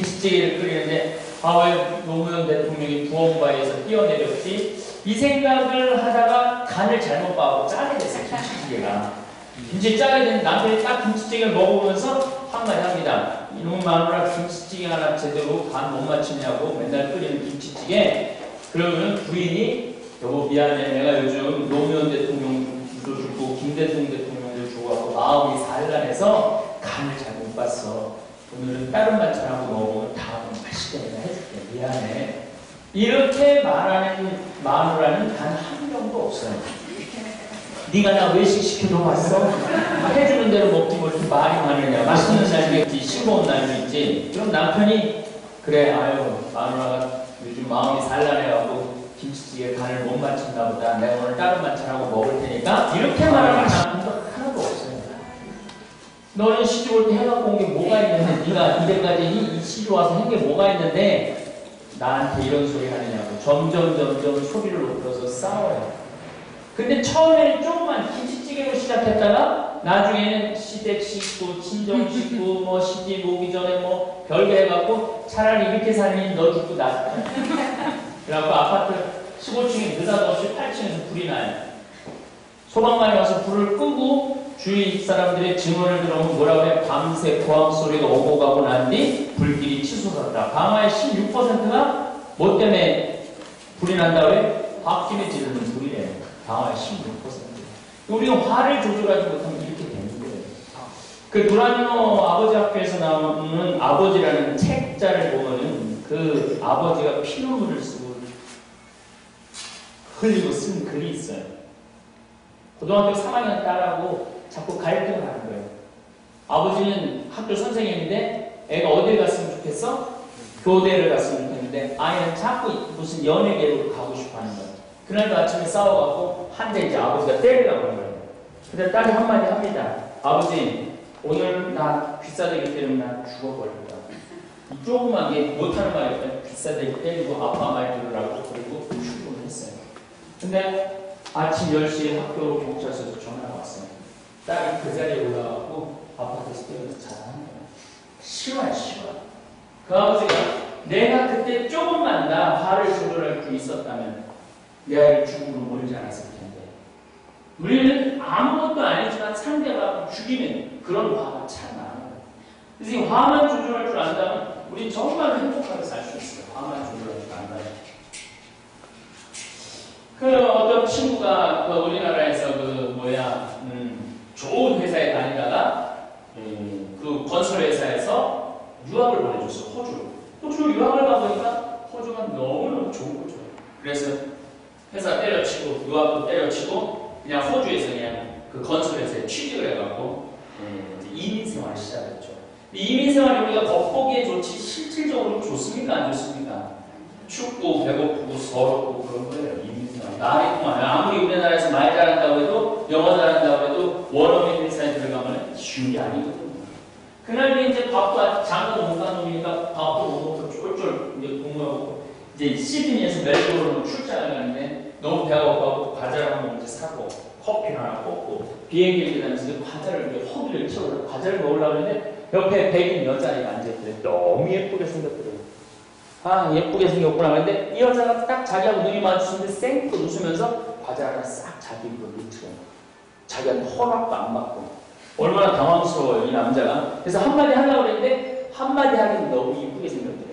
김치찌개를 끓이는데 왜 노무현 대통령이 부엉바위에서 뛰어내렸지? 이 생각을 하다가 간을 잘못 봐서 짜게 됐어요. 김치찌개가. 김치 짜게 된 남편이 딱 김치찌개를 먹어보면서 한마디 합니다. 이놈 마누라 김치찌개 하나 제대로 간 못 맞추냐고 맨날 끓이는 김치찌개. 그러면 부인이 여보 미안해, 내가 요즘 노무현 대통령도 주고 김대중 대통령도 주고 마음이 산란해서 간을 잘 못 봤어. 오늘은 다른 반찬하고 먹으면 다음은 맛있게 내가 해줄게. 미안해. 이렇게 말하는 마누라는 단 한 명도 없어요. 네가 나 외식 시켜도 왔어? 해주는 대로 먹지 뭐 이렇게 말이 많으냐. 맛있는 날도 있지, 싱거운 날도 있지. 그럼 남편이 그래, 아유 마누라가 요즘 마음이 산란해가지고 김치찌개 간을 못 맞춘다 보다. 내가 오늘 다른 반찬하고 먹을 테니까. 이렇게 말하는 남편도 하나도 없어요. 너는 시집 올 때 해갖고 온 게 뭐가 있는데, 네가 이제까지 이 시집 와서 한 게 뭐가 있는데 나한테 이런 소리 하느냐고. 점점 소리를 높여서 싸워요. 근데 처음에는 조금만 김치찌개로 시작했다가 나중에는 시댁 식구, 친정 식구, 뭐 시집 오기 전에 뭐 별게 해갖고 차라리 이렇게 살니 너 죽고 나 죽고. 그래갖고 아파트 15층에 느닷없이 8층에서 불이 나요. 소방관이 와서 불을 끄고 주위 사람들의 증언을 들어보면 뭐라 그래? 밤새 고함 소리가 오고 가고 난 뒤 불길이 치솟았다. 방화의 16%가 뭐 때문에 불이 난다 왜? 홧김에 지르는 불이래요. 방화의 16%. 우리가 화를 조절하지 못하면 이렇게 되는 거예요. 그 도라미노 아버지 학교에서 나오는 아버지라는 책자를 보면은 그 아버지가 피눈물을 쓰고 흘리고 쓴 글이 있어요. 고등학교 3학년 딸하고 자꾸 갈등을 하는 거예요. 아버지는 학교 선생님인데 애가 어딜 갔으면 좋겠어? 교대를 갔으면 좋겠는데 아이는 자꾸 무슨 연예계로 가고 싶어 하는 거예요. 그날도 아침에 싸워갖고 한 대 이제 아버지가 때리려고 하는 거예요. 근데 딸이 한마디 합니다. 아버지, 오늘 나 귀싸대기 때리면 나 죽어버릴 거야. 이 조그만 게 못하는 말이니까 귀싸대기 때리고 아빠 말 들으라고 그리고 출근을 했어요. 근데 아침 10시에 학교 경찰서에서 전화가 왔어요. 딸이 그 자리에 올라가고 아파트에서 뛰어서 자살한 거예요. 싫어요. 그 아버지가 내가 그때 조금만 나 화를 조절할 수 있었다면 내 아이를 죽음으로 몰지 않았을 텐데. 우리는 아무것도 아니지만 상대방을 죽이는 그런 화가 참 많아요. 그래서 이 화만 조절할 줄 안다면 우리 정말 행복하게 살 수 있어요. 화만 조절할 줄 안다면. 그 어떤 친구가 그 우리나라에서 좋은 회사에 다니다가 그 건설회사에서 유학을 보내줬어. 호주로 유학을 가보니까 호주가 너무너무 좋은 거죠. 그래서 회사 때려치고 유학도 때려치고 그냥 호주에서 그냥 그 건설회사에 취직을 해갖고 이민생활을 시작했죠. 이민생활이 우리가 겉보기에 좋지 실질적으로 좋습니까? 안 좋습니까? 춥고 배고프고 서럽고 그런 거예요. 이민생활. 날이 통하요. 아무리 우리나라에서 말 잘한다고 해도 영어 잘한다고 해도 원어민 회사에 들어가면 쉬운 게 아니거든요. 그날도 이제 밥도 장도 못 간 놈이니까 밥도 못 먹고 쫄쫄 이제 공부하고 이제 시드니에서 멜버른으로 출장을 가는데 너무 배가 고파서 과자를 한번 이제 사고 커피를 하나 꽂고 비행기를 기다리면서 과자를 이렇게 허기를 채우려고 과자를 먹으려고 하는데 옆에 백인 여자애가 앉아있더래. 너무 예쁘게 생겼더래요. 예쁘게 생겼구나. 근데 이 여자가 딱 자기하고 눈이 마주쳤는데 쌩긋 웃으면서 과자 하나 싹 자기 입으로 넣더래요. 자기한테 허락도 안 받고. 얼마나 당황스러워요, 이 남자가. 그래서 한마디 하려고 그랬는데 한마디 하긴 너무 이쁘게 생겼더래요.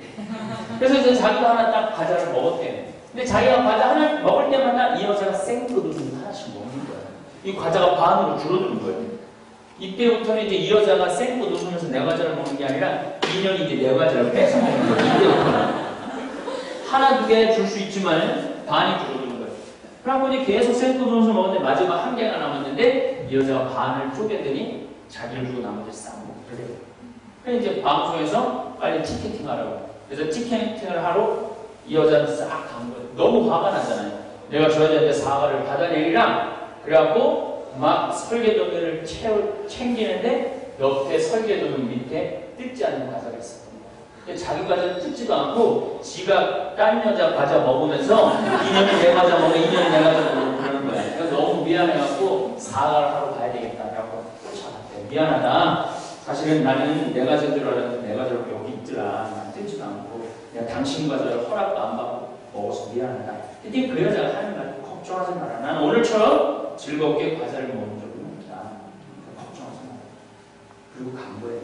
그래서 이제 자기도 하나 딱 과자를 먹었대요. 근데 자기가 과자 하나 먹을 때마다 이 여자가 쌩긋 웃으면서 하나씩 먹는 거예요. 이 과자가 반으로 줄어드는 거예요. 이때부터는 이제 이 여자가 쌩긋 웃으면서 내 과자를 먹는 게 아니라 인연이 이제 내 과자를 뺏어 먹는 거예요. 이때부터는. 하나, 두 개 줄 수 있지만 반이 줄어드는 거예요. 그러고 보니 계속 쌩긋 웃으면서 먹는데 마지막 한 개가 남았는데 이 여자가 반을 쪼개더니 자기를 주고 나머지 싹 먹고 그래요. 그래서 이제 방송에서 빨리 티켓팅 하라고. 그래서 티켓팅을 하러 이 여자는 싹 간 거예요. 너무 화가 나잖아요. 내가 저 여자한테 사과를 받아내리라. 그래갖고 막 설계도면을 챙기는데 옆에 설계도면 밑에 뜯지 않는 과자가 있었던 거예요. 자기 과자 뜯지도 않고 지가 딴 여자 과자 먹으면서 인연이 내 과자 먹으면 인연이 내 과자 먹으면 그러는 거예요. 그래서 너무 미안해갖고 사과를 하러 가야 되겠다라고 쫓아갔대요. 미안하다. 사실은 나는 내가 제대로 알았는데 내가 저렇게 여기 있더라. 난 뜨지도 않고 내가 당신과 저 허락도 안 받고 먹어서 미안하다. 근데 그 여자가 하는 말 걱정하지 마라. 난 오늘처럼 즐겁게 과자를 먹은 적은 없다. 걱정하지 마라. 그리고 간 거예요.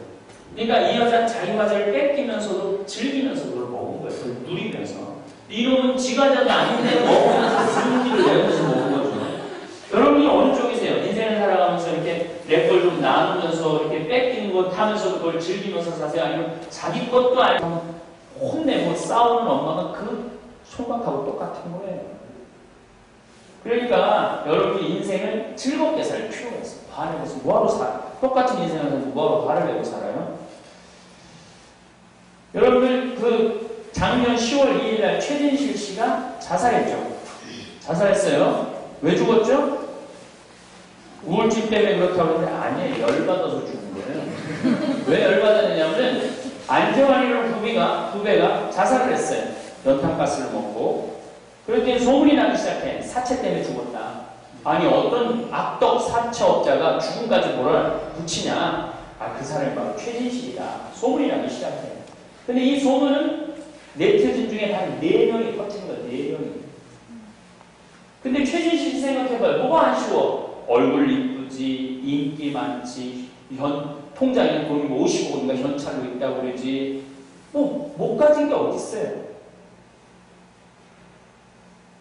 그러니까 이 여자는 자기 과자를 뺏기면서도 즐기면서 그걸 먹은 거예요. 그걸 누리면서. 이놈은 지 과자도 아닌데 먹으면서 분위기를 내면서 먹은 거죠. 여러분이 어느 쪽이세요? 인생을 살아가면서 이렇게 내 걸 좀 나누면서 이렇게 뺏기는 것 하면서 그걸 즐기면서 사세요? 아니면 자기 것도 아니고 혼내고 싸우는 엄마가 그 총각하고 똑같은 거예요. 그러니까 여러분이 인생을 즐겁게 살 필요가 있어요. 반해서 뭐하러 살아요? 똑같은 인생을 살면서 뭐하러 화를 내고 살아요? 여러분들 그 작년 10월 2일 날 최진실 씨가 자살했죠. 자살했어요. 왜 죽었죠? 우울증 때문에 그렇다고 했는데 아니에요. 열받아서 죽은 거예요. 왜 열받았느냐면 안재환이라는 후배가 자살을 했어요. 연탄가스를 먹고. 그랬더니 소문이 나기 시작해. 사채 때문에 죽었다. 아니 어떤 악덕 사채업자가 죽음까지 뭐라 붙이냐. 아, 그 사람이 바로 최진실이다. 소문이 나기 시작해. 근데 이 소문은 네티즌 중에 한 4명이 퍼뜨린 거예요. 4명이. 근데 최진실 생각해봐요. 뭐가 안 쉬워? 얼굴 이쁘지, 인기 많지, 통장에 돈이 50억인가 현찰로 있다고 그러지. 못 가진 게 어딨어요?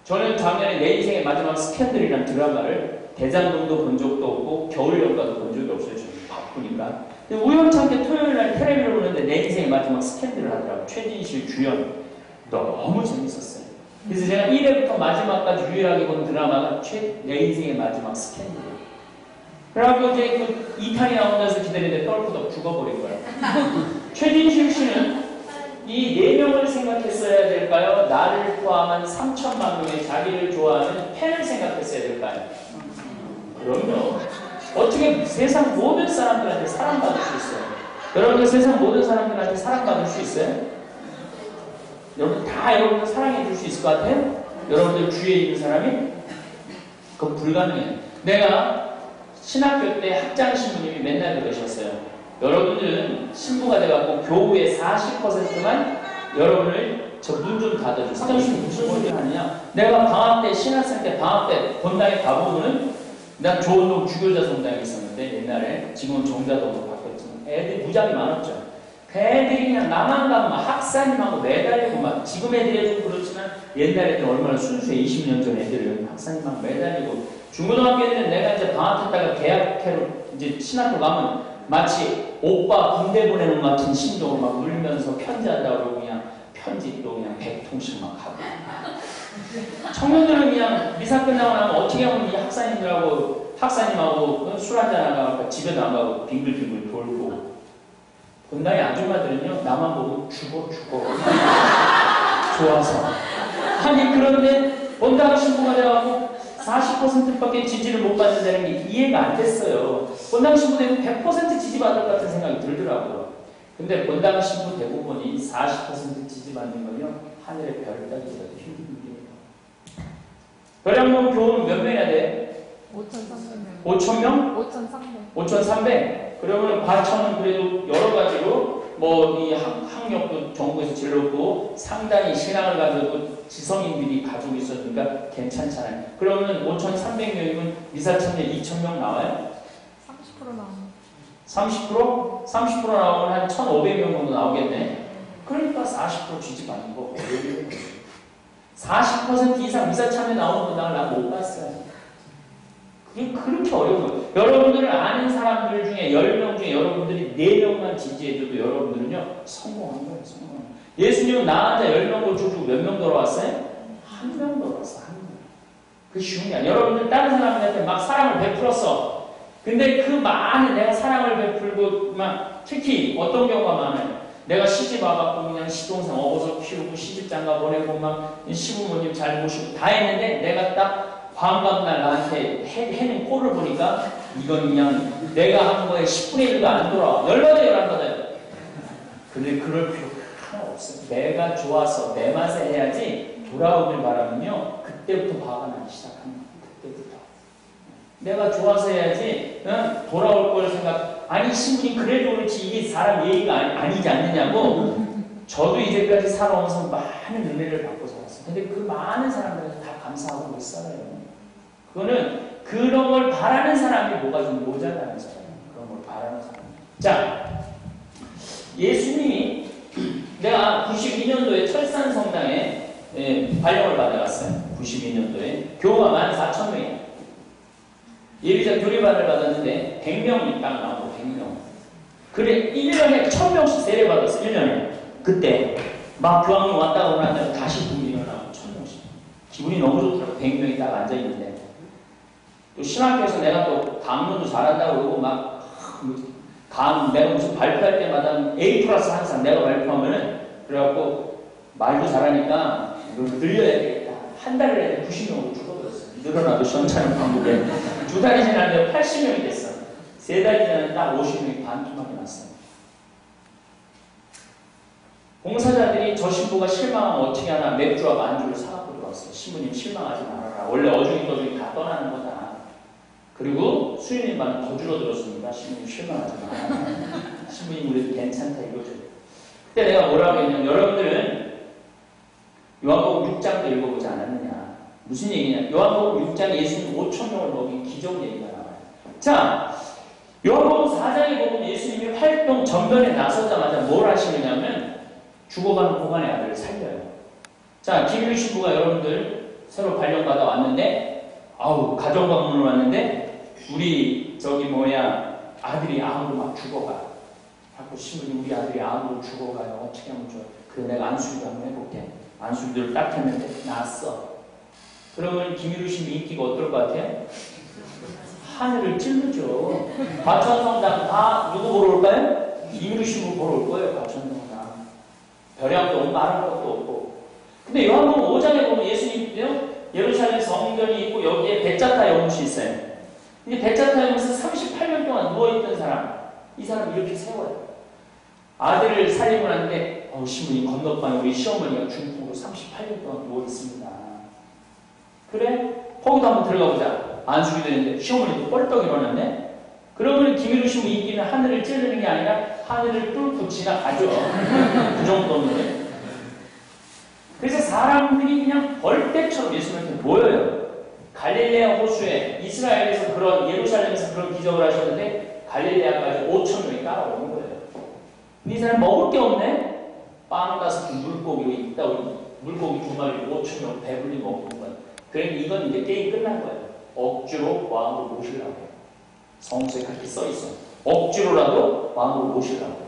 저는 작년에 내 인생의 마지막 스캔들이라는 드라마를 대장동도 본 적도 없고 겨울연가도 본 적이 없어요. 저는 바쁘니까. 근데 우연찮게 토요일날 텔레비를 보는데 내 인생의 마지막 스캔들을 하더라고요. 최진실 주연. 너무 재밌었어요. 그래서 제가 1회부터 마지막까지 유일하게 본 드라마가 내 인생의 마지막 스캔들이에요. 그래갖고 이제 그 2탄이 나온다고 기다리는데 떨어져 죽어버린 거예요. 최진실 씨는 이 4명을 생각했어야 될까요? 나를 포함한 3천만 명의 자기를 좋아하는 팬을 생각했어야 될까요? 그럼요. 어떻게 세상 모든 사람들한테 사랑받을 수 있어요? 여러분들 세상 모든 사람들한테 사랑받을 수 있어요? 여러분 다 여러분들 사랑해 줄 수 있을 것 같아요? 여러분들 주위에 있는 사람이? 그건 불가능해요. 내가 신학교 때 학장 신부님이 맨날 그러셨어요. 여러분들은 신부가 돼갖고 교우의 40%만 여러분을 저 문 좀 닫아주세요. 학장 신부 무슨 소리 하느냐? 내가 방학 때 신학생 때 방학 때 본당에 가보면은 난 조원동 주교자 성당에 있었는데 옛날에 지금은 정자동으로 바뀌었지만 애들이 무지하게 많았죠. 애들이 그냥 나만 가면 막 학사님하고 매달리고 막 지금 애들이 좀 그렇지만 옛날 애들 얼마나 순수해. 20년 전 애들은 학사님하고 매달리고 중고등학교 애들은 내가 이제 방학했다가 계약회로 이제 신학교 가면 마치 오빠 군대 보내는 것 같은 심정으로 막 울면서 편지한다고 그러고 그냥 편지 또 그냥 100통씩 막 하고 청년들은 그냥 미사 끝나고 나면 어떻게 하면 이 학사님하고 술 한잔 하다가 집에도 안 가고 빙글빙글 돌고 본당의 아줌마들은요 나만 보고 죽어 좋아서 아니 그런데 본당 신부가 돼가지고 40%밖에 지지를 못 받는다는 게 이해가 안 됐어요. 본당 신부 되면 100% 지지받을 것 같은 생각이 들더라고요. 근데 본당 신부 대부분이 40% 지지받는 건요 하늘의 별을 따기보다 힘든 일이에요. 별양동 교우는 몇 명이나 돼? 5,300명. 5,000명? 5,300. 5,300? 그러면 과천은 그래도 여러 가지로 뭐 이 학력도 전국에서 제일 높고 상당히 신앙을 가지고 지성인들이 가지고 있었으니까 괜찮잖아요. 그러면 5,300명이면 미사 참여 2,000명 나와요? 30% 나오면. 30%? 30% 나오면 한 1,500명 정도 나오겠네. 그러니까 40% 지지받는 거 어려워요. 40% 이상 미사 참여 나오는 분당을 난 못 봤어요. 그게 그렇게 어려운 거예요. 여러분들을 아는 사람들 중에 10명 중에 여러분들이 4명만 지지해줘도 여러분들은요 성공한 거예요. 성공한 거예요. 예수님은 나한테 10명 고쳐주고 몇 명 돌아왔어요? 1명 돌아왔어. 1명. 그게 쉬운 게 아니에요. 여러분들 다른 사람들한테 막 사랑을 베풀었어. 근데 그 많은 내가 사랑을 베풀고 막 특히 어떤 경우가 많아요. 내가 시집 와갖고 그냥 시동생 어버서 키우고 시집장가 보내고 막 시부모님 잘 모시고 다 했는데 내가 딱 광감날 나한테 해는 꼴을 보니까 이건 그냥 내가 한 거에 10분의 1도 안 돌아와. 열받아요. 근데 그럴 필요 하나 없어요. 내가 좋아서 내 맛에 해야지 돌아오길 바라면요. 그때부터 화가 나기 시작합니다. 그때부터. 내가 좋아서 해야지, 응? 돌아올 걸 생각. 아니, 신부님 그래도 그렇지. 이게 사람 예의가 아니지 않느냐고. 저도 이제까지 살아오면서 많은 은혜를 받고 살았어요. 근데 그 많은 사람들한테 다 감사하고 못 살아요. 그거는 그런 걸 바라는 사람이 뭐가 좀 모자라는 사람. 그런 걸 바라는 사람. 자, 예수님이 내가 92년도에 철산 성당에 발령을 받아갔어요. 92년도에. 교우가 14,000명이야. 예비자 교리반을 받았는데 100명이 딱 나오고 100명. 그래 1년에 1,000명씩 세례받았어. 1년에. 그때 막 교황님 왔다가 오고 난 다음에 다시 또 일어나고 1,000명씩. 기분이 너무 좋더라고. 100명이 딱 앉아있는데. 또 신학교에서 내가 또 강론도 잘한다고 그러고 막 내가 무슨 발표할 때마다 A+ 항상 내가 발표하면은 그래갖고 말도 잘하니까 이걸 늘려야 되겠다. 한 달을 해야 돼. 90명으로 줄어들었어. 늘어나도 시원찮은 방법에 2달이 지났는데 80명이 됐어. 3달이 지났는데 딱 50명이 반토막이 났어. 봉사자들이 저 신부가 실망하면 어떻게 하나 맥주하고 안주를 사갖고 들어왔어요. 신부님 실망하지 말아라. 원래 어중이 떠중이 다 떠나는 거다. 그리고 수인님만 더 줄어들었으니까 신부님 실망하지 마라. 신부님 우리도 괜찮다 이거죠. 그때 내가 뭐라고 했냐면 여러분들은 요한복음 6장도 읽어보지 않았느냐. 무슨 얘기냐. 요한복음 6장에 예수님 5,000명을 먹인 기적 얘기가 나와요. 자, 요한복음 4장에 보면 예수님이 활동 전면에 나서자마자 뭘 하시느냐면 죽어가는 고관의 아들을 살려요. 자, 김유리 신부가 여러분들 새로 발령받아 왔는데 가정 방문을 왔는데 우리 아들이 암으로 막 죽어가. 자꾸 신부님 우리 아들이 암으로 죽어가요. 어떻게 하면 좋아? 그래 내가 안수기도 한번 해볼게. 안수기도를 딱 했는데 나았어. 그러면 김유리 신부 인기가 어떨 것 같아? 하늘을 찔르죠. 과천성당 다 누구 보러 올까요? 김유리 신부 보러 올 거예요. 과천성당. 별양도 없고 아는 것도 없고. 근데 요한복음 5장에 보면 예수님이요 예루살렘 성전이 있고 여기에 베짜타 영웅이 있어요. 근데 베짜타 영웅에서 38년 동안 누워있던 사람, 이 사람 이렇게 세워요. 아들을 살리고 났는데 신부님 건너방에 우리 시어머니가 중풍으로 38년 동안 누워있습니다. 그래? 거기도 한번 들어가 보자. 안수기도 했는데 시어머니도 뻘떡 일어났네? 그러면 김일우 신부 인기는 하늘을 찌르는 게 아니라 하늘을 뚫고 지나가죠. 그 정도는. 그래서 사람들이 그냥 벌떼처럼 예수님한테 모여요. 갈릴레아 호수에 이스라엘에서 예루살렘에서 그런 기적을 하셨는데 갈릴레아까지 5,000명이 따라오는 거예요. 이 사람 먹을 게 없네? 빵 가서 물고기 있다 물고기 2마리 5,000명 배불리 먹는 거예요. 그러니까 이건 이제 게임 끝난 거예요. 억지로 왕으로 모시려고 해요. 성서에 그렇게 써있어. 억지로라도 왕으로 모시려고 해요.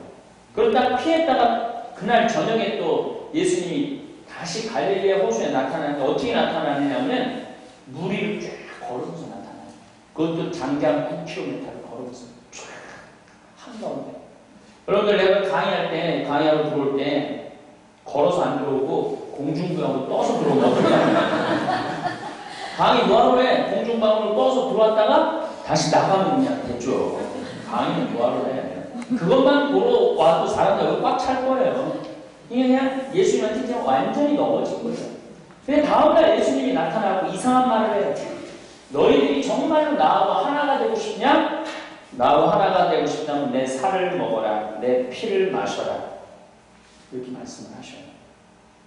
그러다 피했다가 그날 저녁에 또 예수님이 다시 갈릴레아 호수에 나타나는데 어떻게 나타나느냐면 물 위를 쫙 걸으면서 나타나요. 그것도 장장 9km를 걸으면서 쫙 한가운데. 여러분들 내가 강의하러 들어올 때 걸어서 안 들어오고 공중부양으로 떠서 들어오거든요. 강의 뭐하러 해? 공중부양으로 떠서 들어왔다가 다시 나가면 그냥 됐죠. 강의는 뭐하러 해? 그것만 보러 와도 사람들 여기 꽉 찰 거예요. 이게 그냥 예수님한테 그냥 완전히 넘어진 거죠. 근데 다음날 예수님이 나타나고 이상한 말을 해요. 너희들이 정말로 나와 하나가 되고 싶냐? 나와 하나가 되고 싶다면 내 살을 먹어라. 내 피를 마셔라. 이렇게 말씀을 하셔요.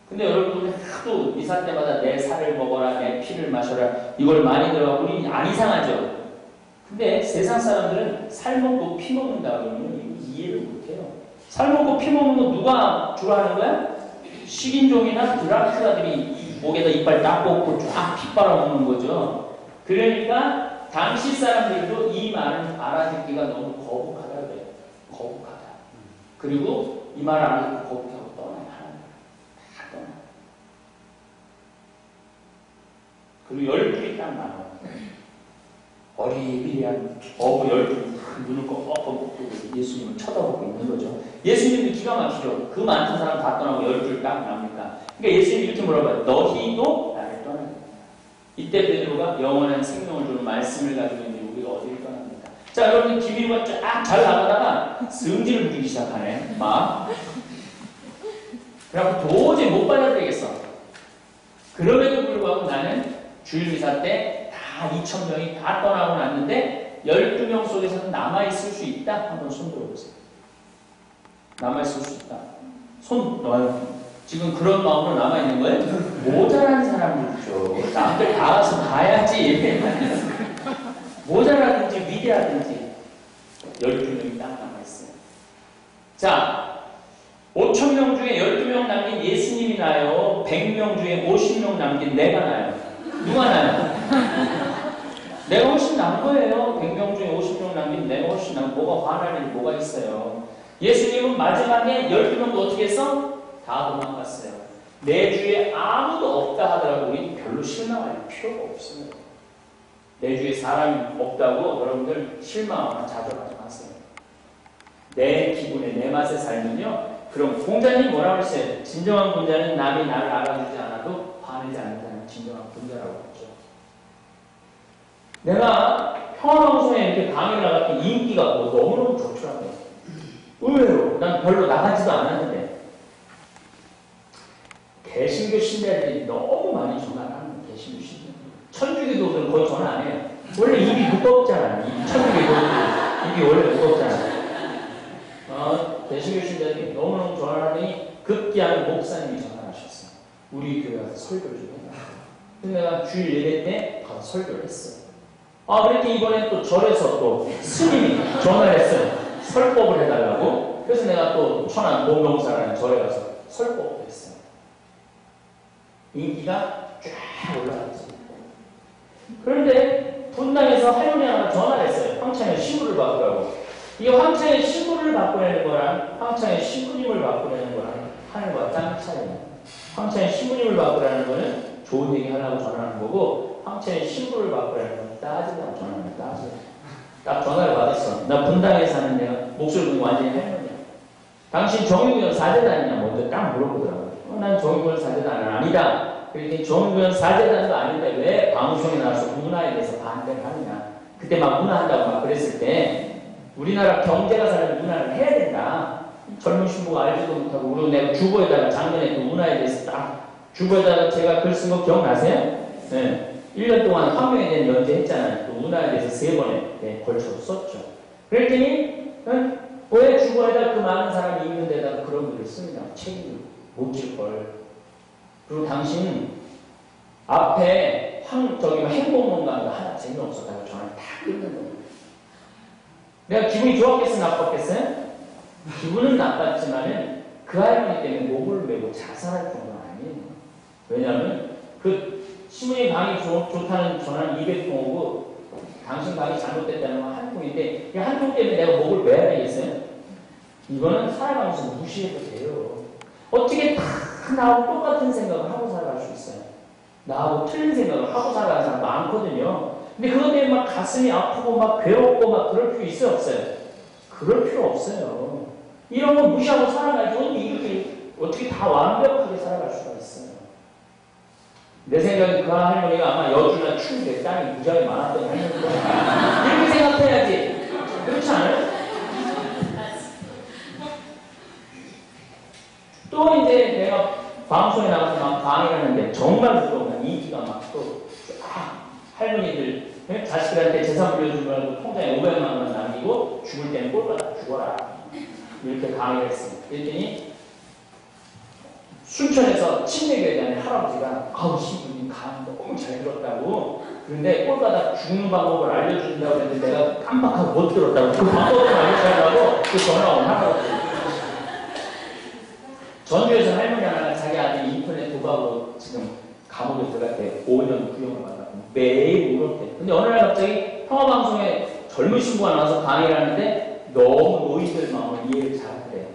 근데 여러분들 하도 미사 때마다 내 살을 먹어라. 내 피를 마셔라. 이걸 많이 들어가고 우리 안 이상하죠? 근데 세상 사람들은 살 먹고 피 먹는다 그러면 이거 이해를 못해요. 살 먹고 피 먹는 거 누가 주로 하는 거야? 식인종이나 드라큘라들이 목에다 이빨 딱 뽑고 쫙 피 빨아먹는 거죠. 그러니까 당시 사람들도 이 말을 알아듣기가 너무 거북하다 그래요. 거북하다. 그리고 이 말을 알아듣고 거북하고 떠나요. 다 떠나. 그리고 12이 딱 나와요. 어리비리한 어부 12이 눈을 꺾어 예수님을 쳐다보고 있는 거죠. 예수님도 기가 막히죠. 그 많은 사람 다 떠나고 12줄 딱 나옵니까? 그러니까 예수님이 이렇게 물어봐요. 너희도 나를 떠납니다. 이때 베드로가 영원한 생명을 주는 말씀을 가지고 있는데 우리가 어디를 떠납니까? 자, 여러분 기밀과 쫙 잘 나가다가 승질을 부리기 시작하네. 막. 그래갖고 도저히 못 받아들이겠어. 그럼에도 불구하고 나는 주일 미사 때 다 다 2,000명이 다 떠나고 났는데 12명 속에서는 남아있을 수 있다? 한번 손 들어보세요. 남아있을 수 있다. 손 넣어요. 지금 그런 마음으로 남아있는 거예요? 모자란 사람들이죠. 남들 다 와서 봐야지. 모자라든지 위대하든지 12명이 딱 남아있어요. 자, 5,000명 중에 12명 남긴 예수님이 나요? 100명 중에 50명 남긴 내가 나요? 누가 나요? 내가 훨씬 난 거예요. 100명 중에 50명 남긴 내가 훨씬 난 뭐가 화날 일이 뭐가 있어요. 예수님은 마지막에 12명도 어떻게 했어? 다 도망갔어요. 내 주위에 아무도 없다 하더라도 우리 별로 실망할 필요가 없어요. 내 주위에 사람이 없다고 여러분들 실망하거나 좌절하지 마세요. 내 기분에 내 맛에 살면요. 그럼 공자님 뭐라고 했어요? 진정한 공자는 남이 나를 알아주지 않아도 화내지 않는다는 진정한 공자라고 했죠. 내가 평화방송에 이렇게 강의를 나갔더니 인기가 너무너무 좋더라고요. 의외로 난 별로 나가지도 않았는데 개신교 신자들이 너무 많이 전화를 하는 개신교 신자. 천주교도들은 거의 전화 안 해요. 원래 입이 무겁잖아요. 천주교도들 입이 원래 무겁잖아요. 개신교 신자들이 너무너무 전화를 하더니 급기야는 목사님이 전화를 하셨어요. 우리 교회 가서 설교를 좀 해라. 그래서 내가 주일 예배 때 가서 설교를 했어요. 그랬더니 이번에 또 절에서 또 스님이 전화를 했어요. 설법을 해달라고. 그래서 내가 또 천안 봉동사라는 절에 가서 설법을 했어요. 인기가 쫙 올라갔죠. 그런데 분당에서 할머니 하나 전화를 했어요. 황창의 신부를 바꾸라고. 이 황창의 신부를 바꾸려는 거랑 황창의 신부님을 바꾸려는 거랑 하늘과 땅 차이입니다. 황창의 신부님을 바꾸라는 거는 좋은 얘기 하려고 전화하는 거고 황창의 신부를 바꾸라는 건 따지려고 전화하는 거야. 딱 전화를 받았어. 나 분당에 사는 내가 목소리 듣고 완전히 할머니야. 당신 정유경 사제단이냐 먼저 딱 물어보더라고요. 난 정유경 사제단은 아니다. 그랬더니 정유경 사제단도 아닌데 왜 방송에 나와서 문화에 대해서 반대를 하느냐. 그때 막 문화한다고 막 그랬을 때 우리나라 경제가 살면 문화를 해야 된다. 젊은 신부가 알지도 못하고 그리고 내가 주보에다가 작년에 또 문화에 대해서 딱 주보에다가 제가 글 쓴 거 기억나세요? 네. 1년 동안 환경에 대한 연재했잖아요. 또 문화에 대해서 3번에 걸쳐서 썼죠. 그랬더니 왜 주보에다 그 많은 사람이 있는 데다가 그런 글을 씁니다. 책임을 못 질 걸. 그리고 당신 앞에 행복문가가 하나 재미없었다고 전화를 다 끊는 겁니다. 내가 기분이 좋았겠어요? 나빴겠어요? 기분은 나빴지만은 그 할머니 때문에 목을 메고 자살할 정도는 아니에요. 왜냐하면 그 신부님 강의 좋다는 전화는 200통 오고 당신 강의 잘못됐다는 건 한 통인데 이 한 통 때문에 내가 목을 매야 되겠어요? 이거는 살아가면서 무시해도 돼요. 어떻게 다 나하고 똑같은 생각을 하고 살아갈 수 있어요? 나하고 틀린 생각을 하고 살아가는 사람 많거든요. 근데 그것 때문에 막 가슴이 아프고 막 괴롭고 막 그럴 필요 있어요? 없어요? 그럴 필요 없어요. 이런 거 무시하고 살아가야지 어떻게 다 완벽하게 살아갈 수가 있어요. 내 생각에 그 할머니가 아마 여주나 충주에 땅이 무지하게 많았던 할머니가 이렇게 생각해야지. 그렇지 않아요? 또 이제 내가 방송에 나가서 막 강의를 하는데 정말 부러운 인기가 막 또 할머니들 자식들한테 재산 물려주면 통장에 500만 원만 남기고 죽을 때는 꼴받아 죽어라. 이렇게 강의를 했습니다. 그랬더니 순천에서 침례교회 다니는 할아버지가 신부님 강의 너무 잘 들었다고 그런데 꼴받아 죽는 방법을 알려준다고 했는데 내가 깜빡하고 못 들었다고 그 방법을 알려달라고 그 전화 온 할아버지. 전주에서 할머니 하나가 자기 아들 인터넷 도박으로 지금 감옥에 들어갈 때 5년 구형을 받았고 매일 울었대. 근데 어느 날 갑자기 평화방송에 젊은 신부가 나와서 강의를 하는데 너무 노인들 마음을 이해를 잘한대요.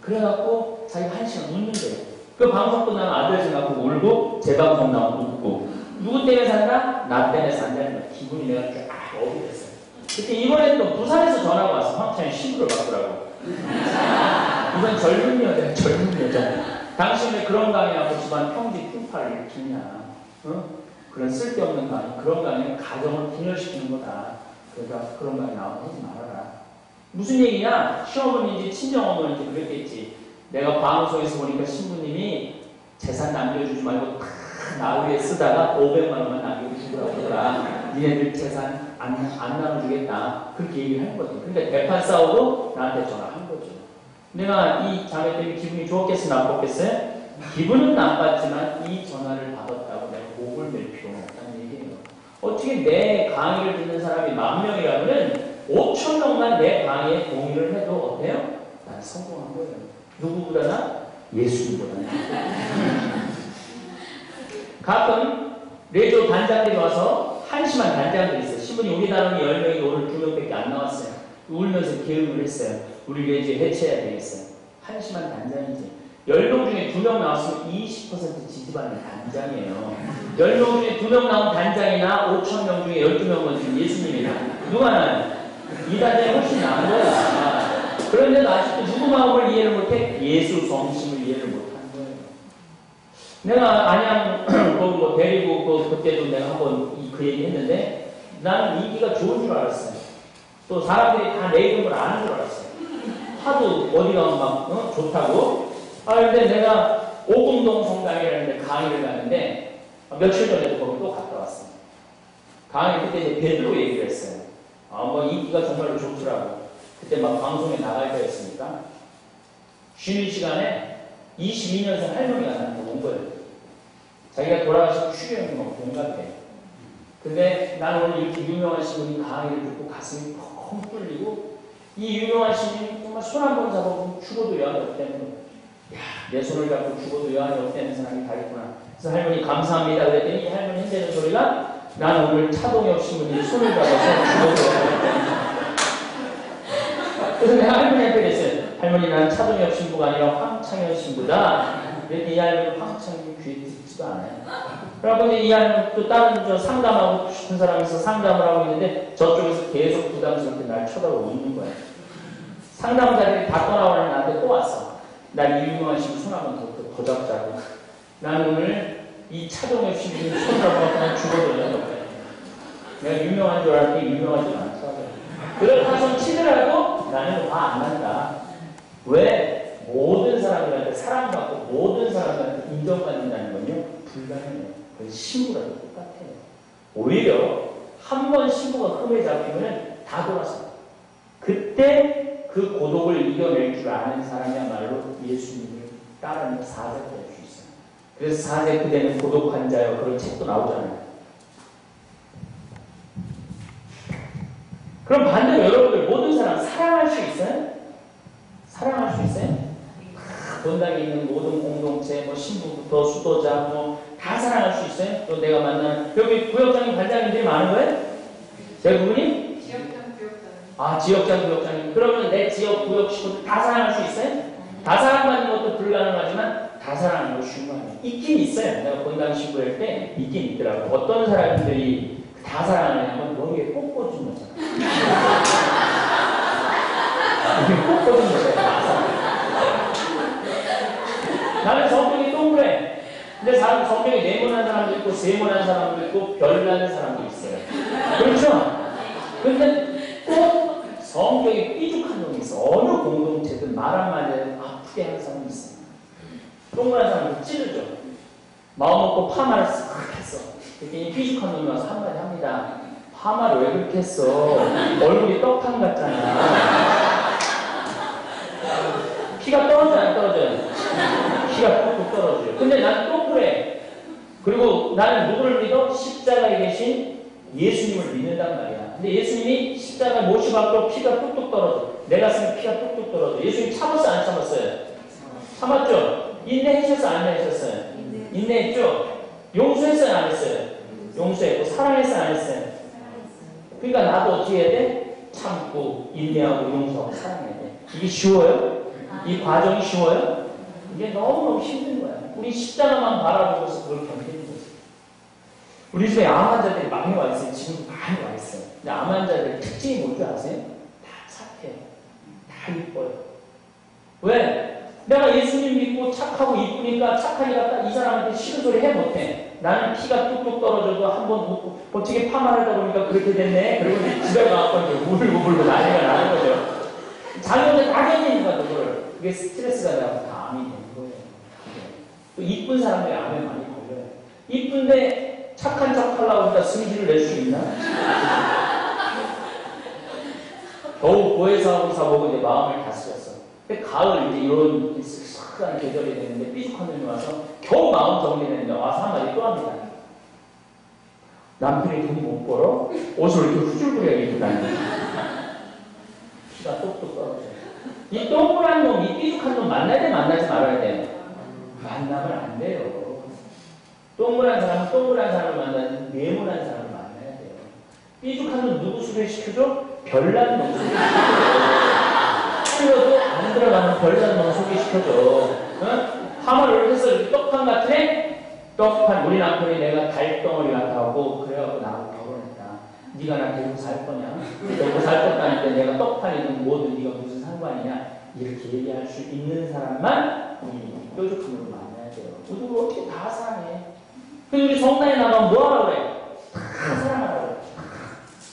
그래갖고 자기가 1시간 웃는데요. 그 방송 끝나면 아들 생각하고 울고 제 방송 나오고 웃고 누구 때문에 산다? 나 때문에 산다는 거야. 기분이 내가 쫙 업이 됐어요. 그때 이번에 또 부산에서 전화가 왔어. 황창의 신부를 바꾸라고. 이건 젊은 여자. 당신이 그런 강의하고 집안 평지 풍파를 일으키냐. 그런 쓸데없는 강의. 그런 강의는 가정을 분열시키는 거다. 그러니까 그런 강의 나오고 하지 말아라. 무슨 얘기냐? 시어머니인지 친정어머니인지 그랬겠지. 내가 방송에서 보니까 신부님이 재산 남겨주지 말고 다 나흘에 쓰다가 500만 원만 남기고 죽으라고 하더라. 니네들 재산 안 나눠주겠다. 그렇게 얘기를 한 거죠. 그러니까 대판 싸우고 나한테 전화한 거죠. 내가 이 자매 때문에 기분이 좋았겠어요? 나빴겠어요? 기분은 나빴지만 이 전화를 받았다고 내가 목을 낼 필요는 없다는 얘기예요. 어떻게 내 강의를 듣는 사람이 10,000명이라면 5,000명만 내 강의에 동의를 해도 어때요? 난 성공한 거예요. 누구보다나? 예수님보다나. 가끔 레조 단장들이 와서 한심한 단장들이 있어요. 신분이 우리나라는 10명이 오늘 2명밖에 안 나왔어요. 울면서 개음을 했어요. 우리 레조 해체해야 되겠어요. 한심한 단장이지. 10명 중에 2명 나왔으면 20% 지지받는 단장이에요. 10명 중에 2명 나온 단장이나 5,000명 중에 12명은 지금 예수님이나 누가 나요? 이 단장이 훨씬 나은 거예요. 그런데도 아직도 누구 마음을 이해를 못해? 예수 성심을 이해를 못한 거예요. 내가 안양 뭐 데리고 그때도 내가 한번 그 얘기 했는데 나는 인기가 좋은 줄 알았어요. 또 사람들이 다 내 이름을 아는 줄 알았어요. 하도 어디 가면 막 좋다고. 근데 내가 오금동 성당이라는 데 강의를 갔는데 며칠 전에도 거기 또 갔다 왔어요. 강의 그때 이제 베드로 얘기를 했어요. 뭐 인기가 정말로 좋더라고. 그때 막 방송에 나갈 때였으니까 쉬는 시간에 22년생 할머니가 나한테 온 거예요. 자기가 돌아가신 추경이 막 동갑이에요. 근데 나는 오늘 이렇게 유명하신 분이 강의를 듣고 가슴이 펑 뚫리고 이 유명하신 분이 정말 손 한 번 잡아보면 죽어도 여한이 없다는 거예요. 내 손을 잡고 죽어도 여한이 없다는 사람이 다 있구나. 그래서 할머니 감사합니다 그랬더니 이 할머니 흔드는 소리가 나는 오늘 차동혁 신부님 손을 잡아서 죽어도 여한이 없다는 그래서 내가 할머니한테 그랬어요. 할머니 나는 차동혁 신부가 아니라 황창현 신부다. 그랬더니 이 할머니 황창현이 귀에 듣지도 않아요. 그러고 이 할머니 또 다른 상담하고 싶은 사람이 있어 상담을 하고 있는데 저쪽에서 계속 부담스럽게 날 쳐다보고 웃는 거예요. 상담자들이 다 떠나오는 나한테 또 왔어. 난 유명한 신부 손 한번 더 잡자고. 난 오늘 이 차동혁 신부님 손 잡아서 죽어도 되는 내가 유명한 줄 알았더니 유명하지 않더라고요. 그렇다 손 치더라도 나는 화 안 난다. 왜? 모든 사람들한테 사랑받고 모든 사람들한테 인정받는다는 건요 불가능해요. 그래서 신부라도 똑같아요. 오히려 한 번 신부가 흠에 잡히면 다 돌아서 그때 그 고독을 이겨낼 줄 아는 사람이야말로 예수님을 따르는 사제가 될 수 있어요. 그래서 사제 그대는 고독한 자요 그런 책도 나오잖아요. 그럼 반대로 여러분들 모든 사람 사랑할 수 있어요? 사랑할 수 있어요? 본당에 있는 모든 공동체, 뭐 신부부터 수도자, 뭐 다 사랑할 수 있어요? 또 내가 만난 여기 구역장님, 관장님들이 많은 거예요? 대부분이? 지역장, 구역장님. 그러면 내 지역, 구역 식구들 다 사랑할 수 있어요? 다 사랑받는 것도 불가능하지만 다 사랑하는 것이 중요해요. 있긴 있어요. 내가 본당 신부할 때 있긴 있더라고. 어떤 사람들이 다 사랑하냐면 머리에 꼭 꽂은 거잖아. 이게 꼭 꽂은 거잖아. 다 사랑. 나는 성격이 동그래. 근데 성격이 네모난 사람도 있고 세모난 사람도 있고 별난 사람도 있어요. 그렇죠? 근데 꼭 성격이 삐죽한 놈이 있어. 어느 공동체든 말 한마디에 아프게 하는 사람이 있어요. 동그란 사람은 찌르죠. 마음 먹고 파마를 싹 했어. 그랬더니 삐죽한 놈이 와서 한마디 합니다. 파마를 왜 그렇게 했어? 얼굴이 떡탕 같잖아. 피가 떨어져요, 안 떨어져요? 피가 뚝뚝 떨어져요. 근데 난 또 그래. 그리고 나는 누구를 믿어? 십자가에 계신 예수님을 믿는단 말이야. 근데 예수님이 십자가에 못이 박고 피가 뚝뚝 떨어져. 내 가슴에 피가 뚝뚝 떨어져. 예수님 참았어요, 안 참았어요? 참았죠? 인내하셨어요, 안 인내하셨어요? 인내했죠? 용서했어요, 안 했어요? 용서했고, 사랑했어요, 안 했어요? 그러니까 나도 어떻게 해야 돼? 참고, 인내하고, 용서하고, 사랑해야 돼. 이게 쉬워요? 이 과정이 쉬워요? 이게 너무너무 힘든 거야. 우리 십자가만 바라보고서 그걸 견디는 거지. 우리 집에 암 환자들이 많이 와 있어요. 지금 많이 와 있어요. 근데 암 환자들 특징이 뭔지 아세요? 다 착해요. 다 이뻐요. 왜? 내가 예수님 믿고 착하고 이쁘니까 착하니까 이 사람한테 싫은 소리 해 못해. 나는 피가 뚝뚝 떨어져도 한번 웃고 어떻게 파마를 하다 보니까 그렇게 됐네. 그리고 이제 집에 가서 울고 난리가 나는 거죠. 자기 혼자 다 견디는 거야, 그거를. 그게 스트레스가 나고 다 암이 되는 거예요. 또 이쁜 사람들이 암에 많이 걸려요. 이쁜데 착한 척 하려고 하니까 승질을 낼 수 있나? 겨우 고해사하고 사보고 이제 마음을 다스렸어. 근데 가을 이제 이런 싹싹한 계절이 되는데 삐죽한 놈이 와서 겨우 마음 정리되는데 와서 한마디 또 합니다. 남편이 돈 못 벌어? 옷을 이렇게 후줄구리하게 입고 다니는 피가 똑똑 떨어져. 이 동그란 놈, 이 삐죽한 놈 만나야 돼, 만나지 말아야 돼? 만나면 안 돼요. 동그란 사람은 동그란 사람을 만나지 네모난 사람을 만나야 돼요. 삐죽한 놈 누구 소개시켜줘? 별난 놈 소개시켜줘. 흘려도 안 들어가는 별난 놈 소개시켜줘. 응? 하마를 해서 이렇게 떡판 같은 애? 떡판, 우리 남편이 내가 달덩어리 같아하고 그래갖고 나하고 결혼했다. 네가 나 데리고 살 거냐? 데리고 살 것다니까 내가 떡판이든 뭐든 네가 무슨 상관이냐? 이렇게 얘기할 수 있는 사람만 우리 뾰족함으로 만나야 돼요. 우리 어떻게 다 사랑해? 근데 우리 성당에 나가면 뭐 하라고 그래? 다 사랑하라고 그래.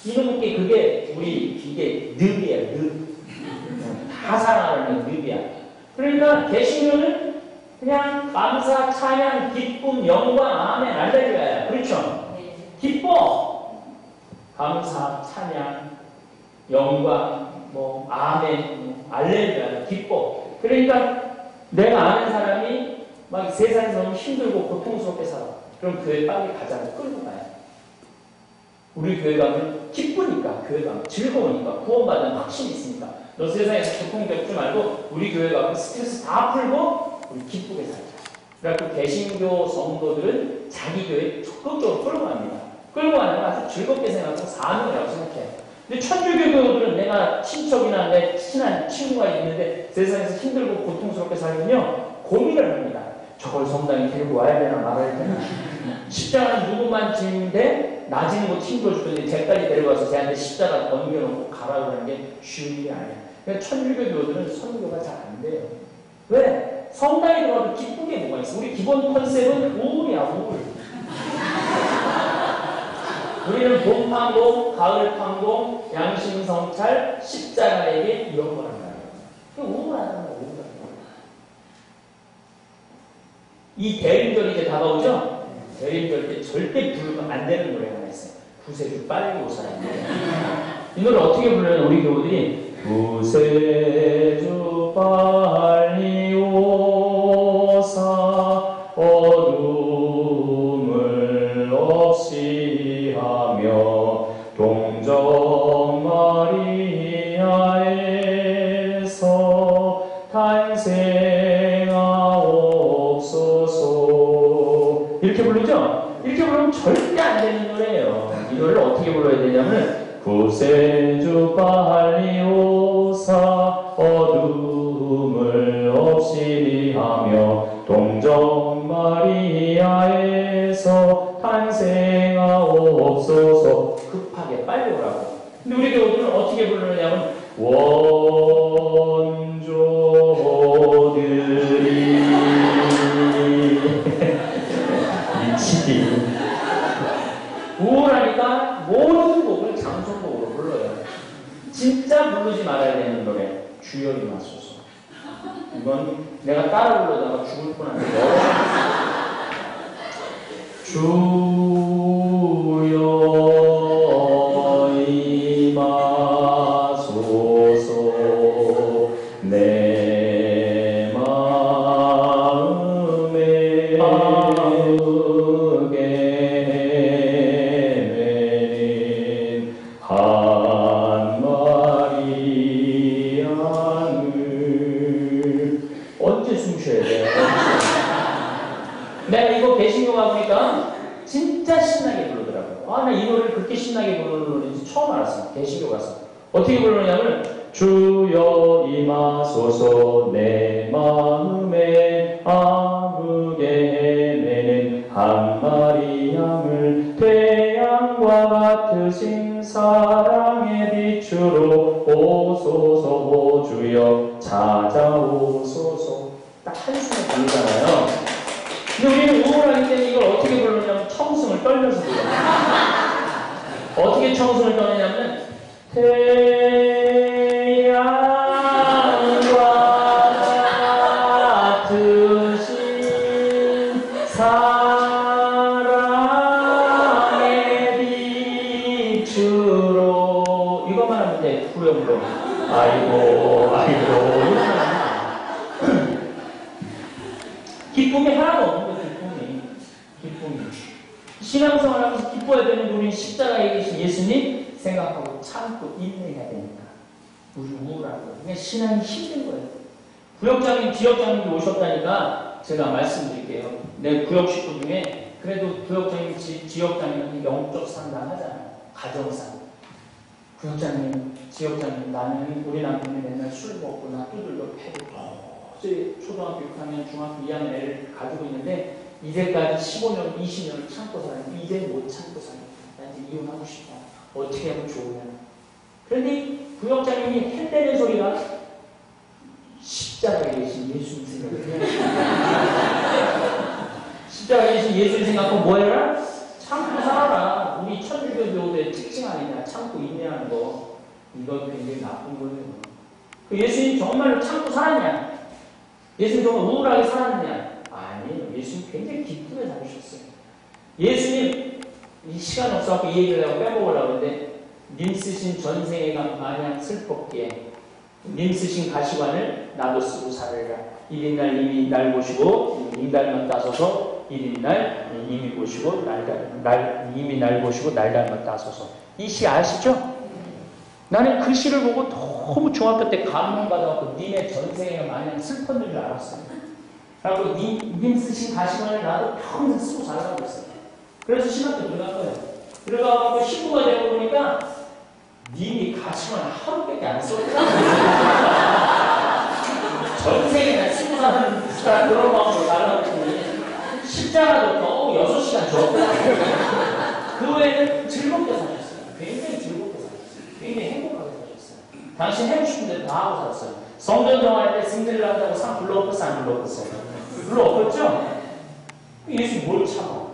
이놈께 그게 우리 이게 늪이야, 늪. 다 사랑하는 늪이야. 그러니까 개신교는 그냥 감사, 찬양, 기쁨, 영광, 아멘, 할렐루야야. 그렇죠? 네. 기뻐. 감사, 찬양, 영광, 뭐 아멘, 할렐루야. 기뻐. 그러니까 내가 아는 사람이 막 세상에서 너무 힘들고 고통스럽게 살아. 그럼 교회 빨리 가자고 끌고 가요. 우리 교회 가면 기쁘니까, 교회 가면 즐거우니까, 구원받는 확신이 있으니까. 너 세상에서 고통 겪지 말고 우리 교회 가면 스트레스 다 풀고 우리 기쁘게 살자. 그래서 개신교 성도들은 자기 교회에 적극적으로 끌고 갑니다. 끌고 가는 건 아주 즐겁게 생각하고 사명이라고 생각해요. 근데 천주교 교우들은 내가 친척이나 내 친한 친구가 있는데 세상에서 힘들고 고통스럽게 살면요 고민을 합니다. 저걸 성당에 데리고 와야 되나 말아야 되나. 십자가는 누구만 지는데 나지는 거 힘들어줄 건데 쟤까지 데려가서 쟤한테 십자가 얹겨놓고 가라고 하는 게 쉬운 게 아니야. 그러니까 천주교 교우들은 선교가 잘 안 돼요. 왜? 성당에 들어가도 기쁘게 뭐가 있어. 우리 기본 컨셉은 우울이야, 우울. 우리는 봄 판공, 가을 판공, 양심 성찰, 십자가에게 이런 거란 말이에요. 그 우울하단 말이에요, 우울하단 말이에요. 이 대림절이 이제 다가오죠? 대림절 때 절대 부르면 안 되는 노래가 하나 있어요. 구세주 빨리 오사라. 이 노래 어떻게 부르냐면 우리 교우들이 구세주 빨리 오사 어둠을 없이 하며 동정 마리아에서 탄생하옵소서. 이렇게 부르죠? 이렇게 부르면 절대 안 되는 노래예요. 이 노래를 어떻게 불러야 되냐면 구세주 빨리 오사 어둠을 없이 하며 동정 마리아에서 탄생하옵소서. 급하게 빨리 오라고. 근데 우리 교우들은 어떻게 부르느냐면 원조들이 미치기 우울하니까 모든 곡을 장송곡으로 불러요. 진짜 부르지 말아야 되는 노래 주여 임하소서. 이건 내가 따라 부르다가 죽을 뻔한데 주여 임하소서 내 마음에 한 마리 양을 언제 숨 쉬어야 돼요? 내가 이거 개신교 가보니까 진짜 신나게 부르더라고요. 아, 나 이 노래를 그렇게 신나게 부르는 노래인지 처음 알았어요. 개신교 가서. 어떻게 부르냐면 주여 임하소서 내 마음에 아무게 헤매는 한 마리 양을 태양과 같으신 사랑의 빛으로 오소서 오 주여 찾아오소서. 딱 한숨에 부르잖아요. 근데 우리는 우울하기 때문에 이걸 어떻게 부르냐면 청승을 떨면서 불러요. 어떻게 청승을 떠느냐면 태양과 같으신 사랑의 울어. 아이고, 기쁨이 하나도 없는 거죠, 기쁨이. 신앙생활 하면서 기뻐야 되는 우리 십자가에 계신 예수님 생각하고 참고 인내해야 되니까. 우리 우울하고. 그냥 신앙이 힘든 거예요. 구역장님, 지역장님이 오셨다니까 제가 말씀드릴게요. 내 구역 식구 중에 그래도 구역장님, 지역장님은 영적 상담 하잖아요. 가정상. 구역장님, 지역장님, 나는 우리 남편이 맨날 술 먹고 나 두들겨 패고 도저히 초등학교 6학년, 중학교 2학년 애를 가지고 있는데 이제까지 15년, 20년을 참고 살았는데 이제 못 참고 살았다. 나 이제 이혼하고 싶다. 어떻게 하면 좋으냐. 그런데 구역장님이 했다는 소리가 십자가에 계신 예수님 생각을 십자가에 계신 예수님 생각하고 뭐 해라? 참고 살아라. 우리 천주교도의 특징 아니냐. 참고 인내하는 거. 이거 굉장히 나쁜 거예요. 그 예수님 정말로 참고 살았냐? 예수님 정말 우울하게 살았느냐? 아니에요. 예수님 굉장히 기쁘게 살으셨어요. 예수님 이 시간 없어갖고 이 얘기를 내가 빼먹으려고 하는데 님 쓰신 전생애가 마냥 슬펐기에 님 쓰신 가시관을 나도 쓰고 살으라. 1인날 님이 날 보시고 인달만 따서서 1인날 님이 보시고 님이 날 보시고 날 닮았다 하소서. 이 시 아시죠? 나는 그 시를 보고 너무 중학교 때 감동받아갖고 님의 전생애가 마냥 슬펐는 줄 알았어요. 그래서 님 쓰신 가시관을 나도 평생 쓰고 살라고 했어요. 그래서 신학교 들어간 거예요. 들어가고 신부가 되고 보니까 님이 가시관 하루밖에 안 썼더라고요. 전생에는 쓰고 사는 사람 그런 마음으로 달라고 했더니 십자가도 너무 6시간 줬더라고요. 그 외에는 즐겁게 사셨어요. 굉장히 즐겁게 사셨어요. 굉장히 행복하게 사셨어요. 당신 해고 싶은 대로 다 하고 살았어요. 성전 정할 때 승리를 한다고 상 불러엎었어, 안 불러엎었어요? 불러엎었죠? 예수님 뭘 참아?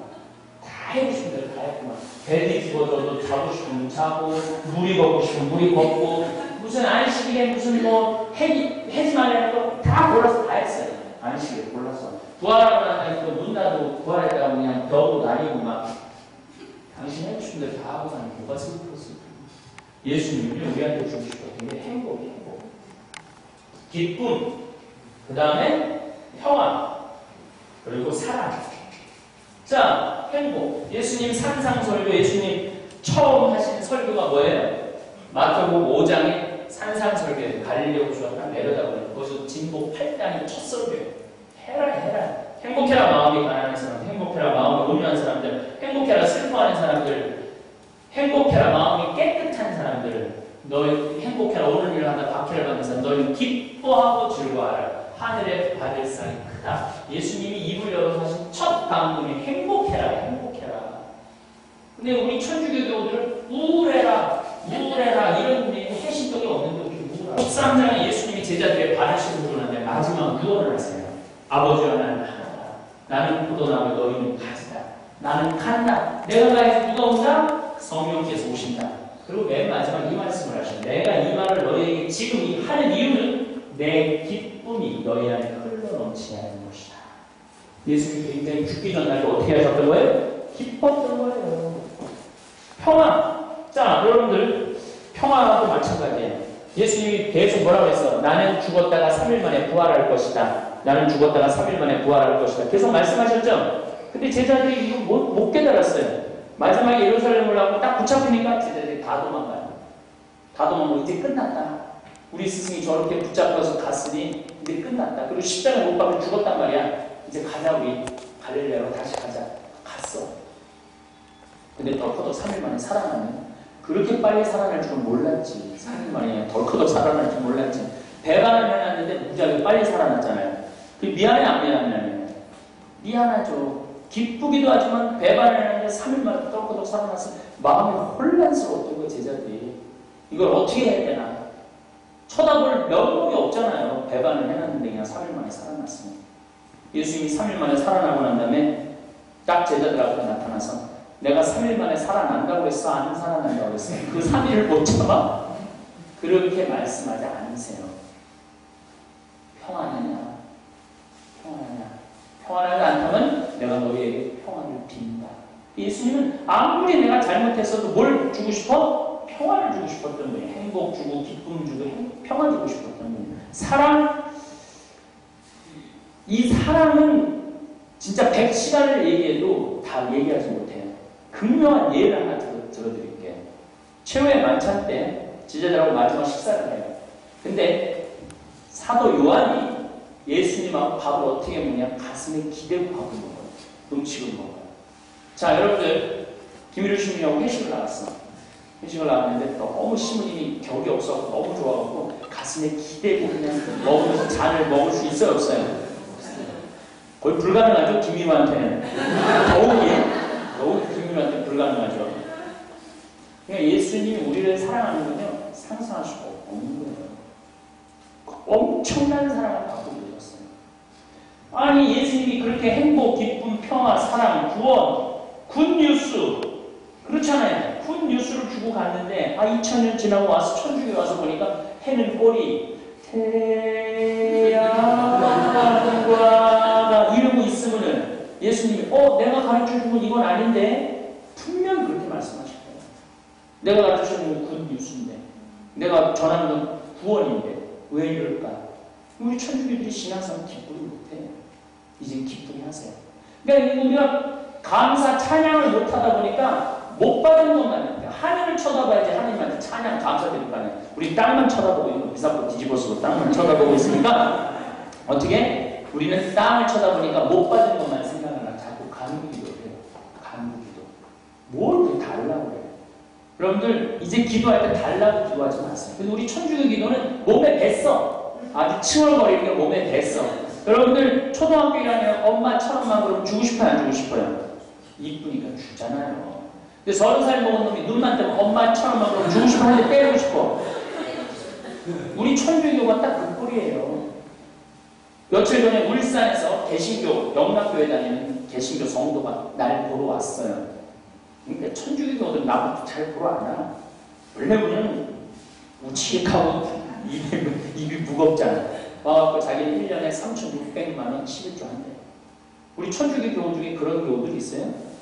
다 해고 싶은 대로 다 했구만. 배 뒤집어져도 자고 싶으면 자고, 물이 걷고 싶으면 물이 걷고, 무슨 안식일에 무슨 뭐 해지만 해도 다 골라서 다 했어요. 안식일에 골라서. 부활하고 나니까 문 닫고 부활했다고 그냥 벼고 다니고 막. 당신 해고 싶은 대로 다 하고 사는 뭐가 슬펐을까? 예수님이 우리한테 주고 싶었던 게 행복이 행복. 기쁨. 그 다음에 평안. 그리고 사랑. 자, 행복. 예수님 산상설교, 예수님 처음 하신 설교가 뭐예요? 마태복음 5장에 산상설교예요. 갈릴리 호수가 딱 내려다보는 거기서 진복 8장이 첫 설교예요. 해라. 행복해라 마음이 가난한 사람, 행복해라 마음이 온유한 사람들, 행복해라 슬퍼하는 사람들, 행복해라 마음이 깨끗한 사람들, 너희 행복해라 옳은 일을 하다 박해를 받는 사람, 너희 기뻐하고 즐거워하라. 하늘에 받을 상이 크다. 예수님이 입을 열어서 하신 첫 강문이 행복해라. 근데 우리 천주교도들 우울해라 이런 해신적이 없는데 우리 우울하다. 사람들은 예수님이 제자들의 반하시는 분한테 마지막 유언을 하세요. 아버지와 나는 하나다. 나는 포도나무 너희는 가지다. 나는 간다. 내가 가야지 누가 온다? 성령께서 오신다. 그리고 맨 마지막 이 말씀을 하셔요. 내가 이 말을 너희에게 지금 하는 이유는 내 기쁨이 너희 안에 흘러넘치게 하는 것이다. 예수님이 굉장히 죽기 전날에 어떻게 하셨던 거예요? 기뻤던 거예요. 평화. 자, 여러분들 평화도 마찬가지예요. 예수님이 계속 뭐라고 했어? 나는 죽었다가 3일 만에 부활할 것이다. 나는 죽었다가 3일 만에 부활할 것이다. 계속 말씀하셨죠? 근데 제자들이 이거 못 깨달았어요. 마지막에 예루살렘을 하고 딱 붙잡히니까 제자들이 다 도망가요. 다 도망가고 이제 끝났다. 우리 스승이 저렇게 붙잡혀서 갔으니 이제 끝났다. 그리고 십자가에 못 박혀 죽었단 말이야. 이제 가자 우리 갈릴레로 다시 가자. 갔어. 근데 덜커덕 3일 만에 살아나네. 그렇게 빨리 살아날 줄은 몰랐지. 3일 만에 덜커덕 살아날 줄 몰랐지. 배반을 해놨는데 무지하게 빨리 살아났잖아요. 그 미안해 안 미안해? 미안하죠. 기쁘기도 하지만 배반을 해놨는데 3일 만에 덜커덕 살아났으면 마음이 혼란스러웠던 거예요. 제자들이. 이걸 어떻게 해야 되나. 쳐다볼 면목이 없잖아요. 배반을 해놨는데 그냥 3일 만에 살아났으면. 예수님이 3일 만에 살아나고 난 다음에 딱 제자들 앞에 나타나서 내가 3일 만에 살아난다고 했어? 안 살아난다고 했어? 그 3일을 못 참아? 그렇게 말씀하지 않으세요. 평안하냐? 평안하지 않다면 내가 너희에게 평안을 빈다. 예수님은 아무리 내가 잘못했어도 뭘 주고 싶어? 평화를 주고 싶었던 분이에요. 행복 주고 기쁨 주고 평화 주고 싶었던 분이에요. 사랑, 이 사랑은 진짜 100시간을 얘기해도 다 얘기하지 못해요. 극명한 예를 하나 들어드릴게요. 최후의 만찬 때 지제들하고 마지막 식사를 해요. 근데 사도 요한이 예수님하고 밥을 어떻게 먹냐? 가슴에 기대고 밥을 먹어요. 음식을 먹어요. 자, 여러분들 김일우 신부님하고 회식을 나갔어. 회식을 나갔는데 너무 신부님이 격이 없어서 너무 좋아하고 가슴에 기대고 그냥 먹으면서 잔을 먹을 수 있어요, 없어요? 거의 불가능하죠, 김일우한테는. 더욱이 김일우한테는 불가능하죠. 그러니까 예수님이 우리를 사랑하는 건요, 상상할 수가 없는 거예요. 엄청난 사랑을 받고 계셨어요. 아니, 예수님이 그렇게 행복, 기쁨, 평화, 사랑, 구원, 굿뉴스, 그렇잖아요. 굿뉴스를 주고 갔는데, 2000년 지나고 와서, 천주교에 와서 보니까 해는 꼬리, 태양과 이러고 있으면은 예수님이, 내가 가르쳐 준 건 이건 아닌데, 분명히 그렇게 말씀하실 거예요. 내가 가르쳐 준 건 굿뉴스인데, 내가 전하는 건 구원인데, 왜 이럴까? 우리 천주교들이 신앙생활 기쁘게 못해. 이제 기쁘게 하세요. 그러니까 우리가 감사, 찬양을 못하다 보니까 못 받은 것만, 하늘을 쳐다봐야지 하나님한테 찬양, 감사드릴 거 아니에요. 우리 땅만 쳐다보고 있고, 비사코 뒤집어쓰고 땅만 쳐다보고 있으니까, 어떻게? 우리는 땅을 쳐다보니까 못 받은 것만 생각을 하고 자꾸 간구기도 해요. 간구기도. 뭘 그렇게 달라고 그래요? 여러분들, 이제 기도할 때 달라고 기도하지 마세요. 근데 우리 천주교 기도는 몸에 뱄어. 아주 칭얼거리는 게 몸에 뱄어. 여러분들, 초등학교 1학년 엄마 1,000원만 그러면 주고 싶어요, 안 주고 싶어요? 이쁘니까 주잖아요. 근데 30살 먹은 놈이 눈만 뜨면 엄마 1,000원만 그러면 주고 싶어 하는데 빼고 싶어. 우리 천주교가 딱 그 꼴이에요. 며칠 전에 울산에서 개신교, 영락교회 다니는 개신교 성도가 날 보러 왔어요. 그러니까 천주교도들 나부터 잘 보러 안 와. 원래 우리는 우치익하고 입이 무겁잖아. 와갖고 자기는 1년에 3,600만 원 11조 한대. 우리 천주교 교우 중에 그런 교우들이 있어요.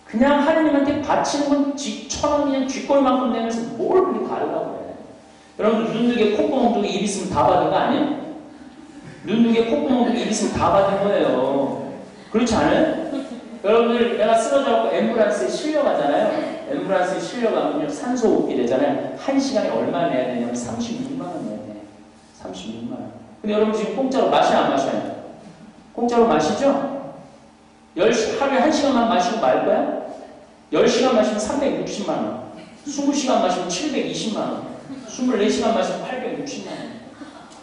그냥 하느님한테 바치는 건 1,000원 그냥 쥐꼴만큼 내면서 뭘 그렇게 달라고 그래. 여러분 눈두개 콧구멍 두개 입 있으면 다 받은 거 아니에요? 눈두개 콧구멍 두개 입 있으면 다 받은 거예요. 그렇지 않아요? 여러분들 내가 쓰러져갖고 앰뷸런스에 실려가잖아요. 앰뷸런스에 실려가면요 산소 호흡기 되잖아요. 1시간에 얼마 내야 되냐면 36만 원 내야 돼. 36만 원. 근데 여러분 지금 공짜로 마시나 안 마셔요? 공짜로 마시죠? 하루에 1시간만 마시고 말 거야? 10시간 마시면 360만 원. 20시간 마시면 720만 원. 24시간 마시면 860만 원.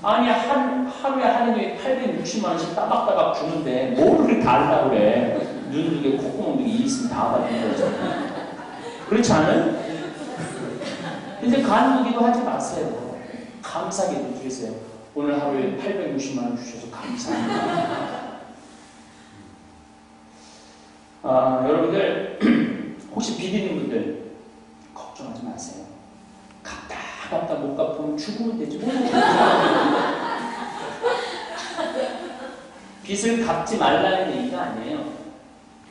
아니 하루에 하느님이 860만 원씩 따박따박 주는데 뭐를 달라고 그래. 눈두개 콧구멍 두개 입 있으면 다 받는 거죠. 그렇지 않아요? 근데 간구기도 하지 마세요. 감사기도 드리세요. 오늘 하루에 860만 원 주셔서 감사합니다. 여러분들 혹시 빚있는 분들 걱정하지 마세요. 갚다 못 갚으면 죽으면 되지 뭐. 빚을 갚지 말라는 얘기가 아니에요.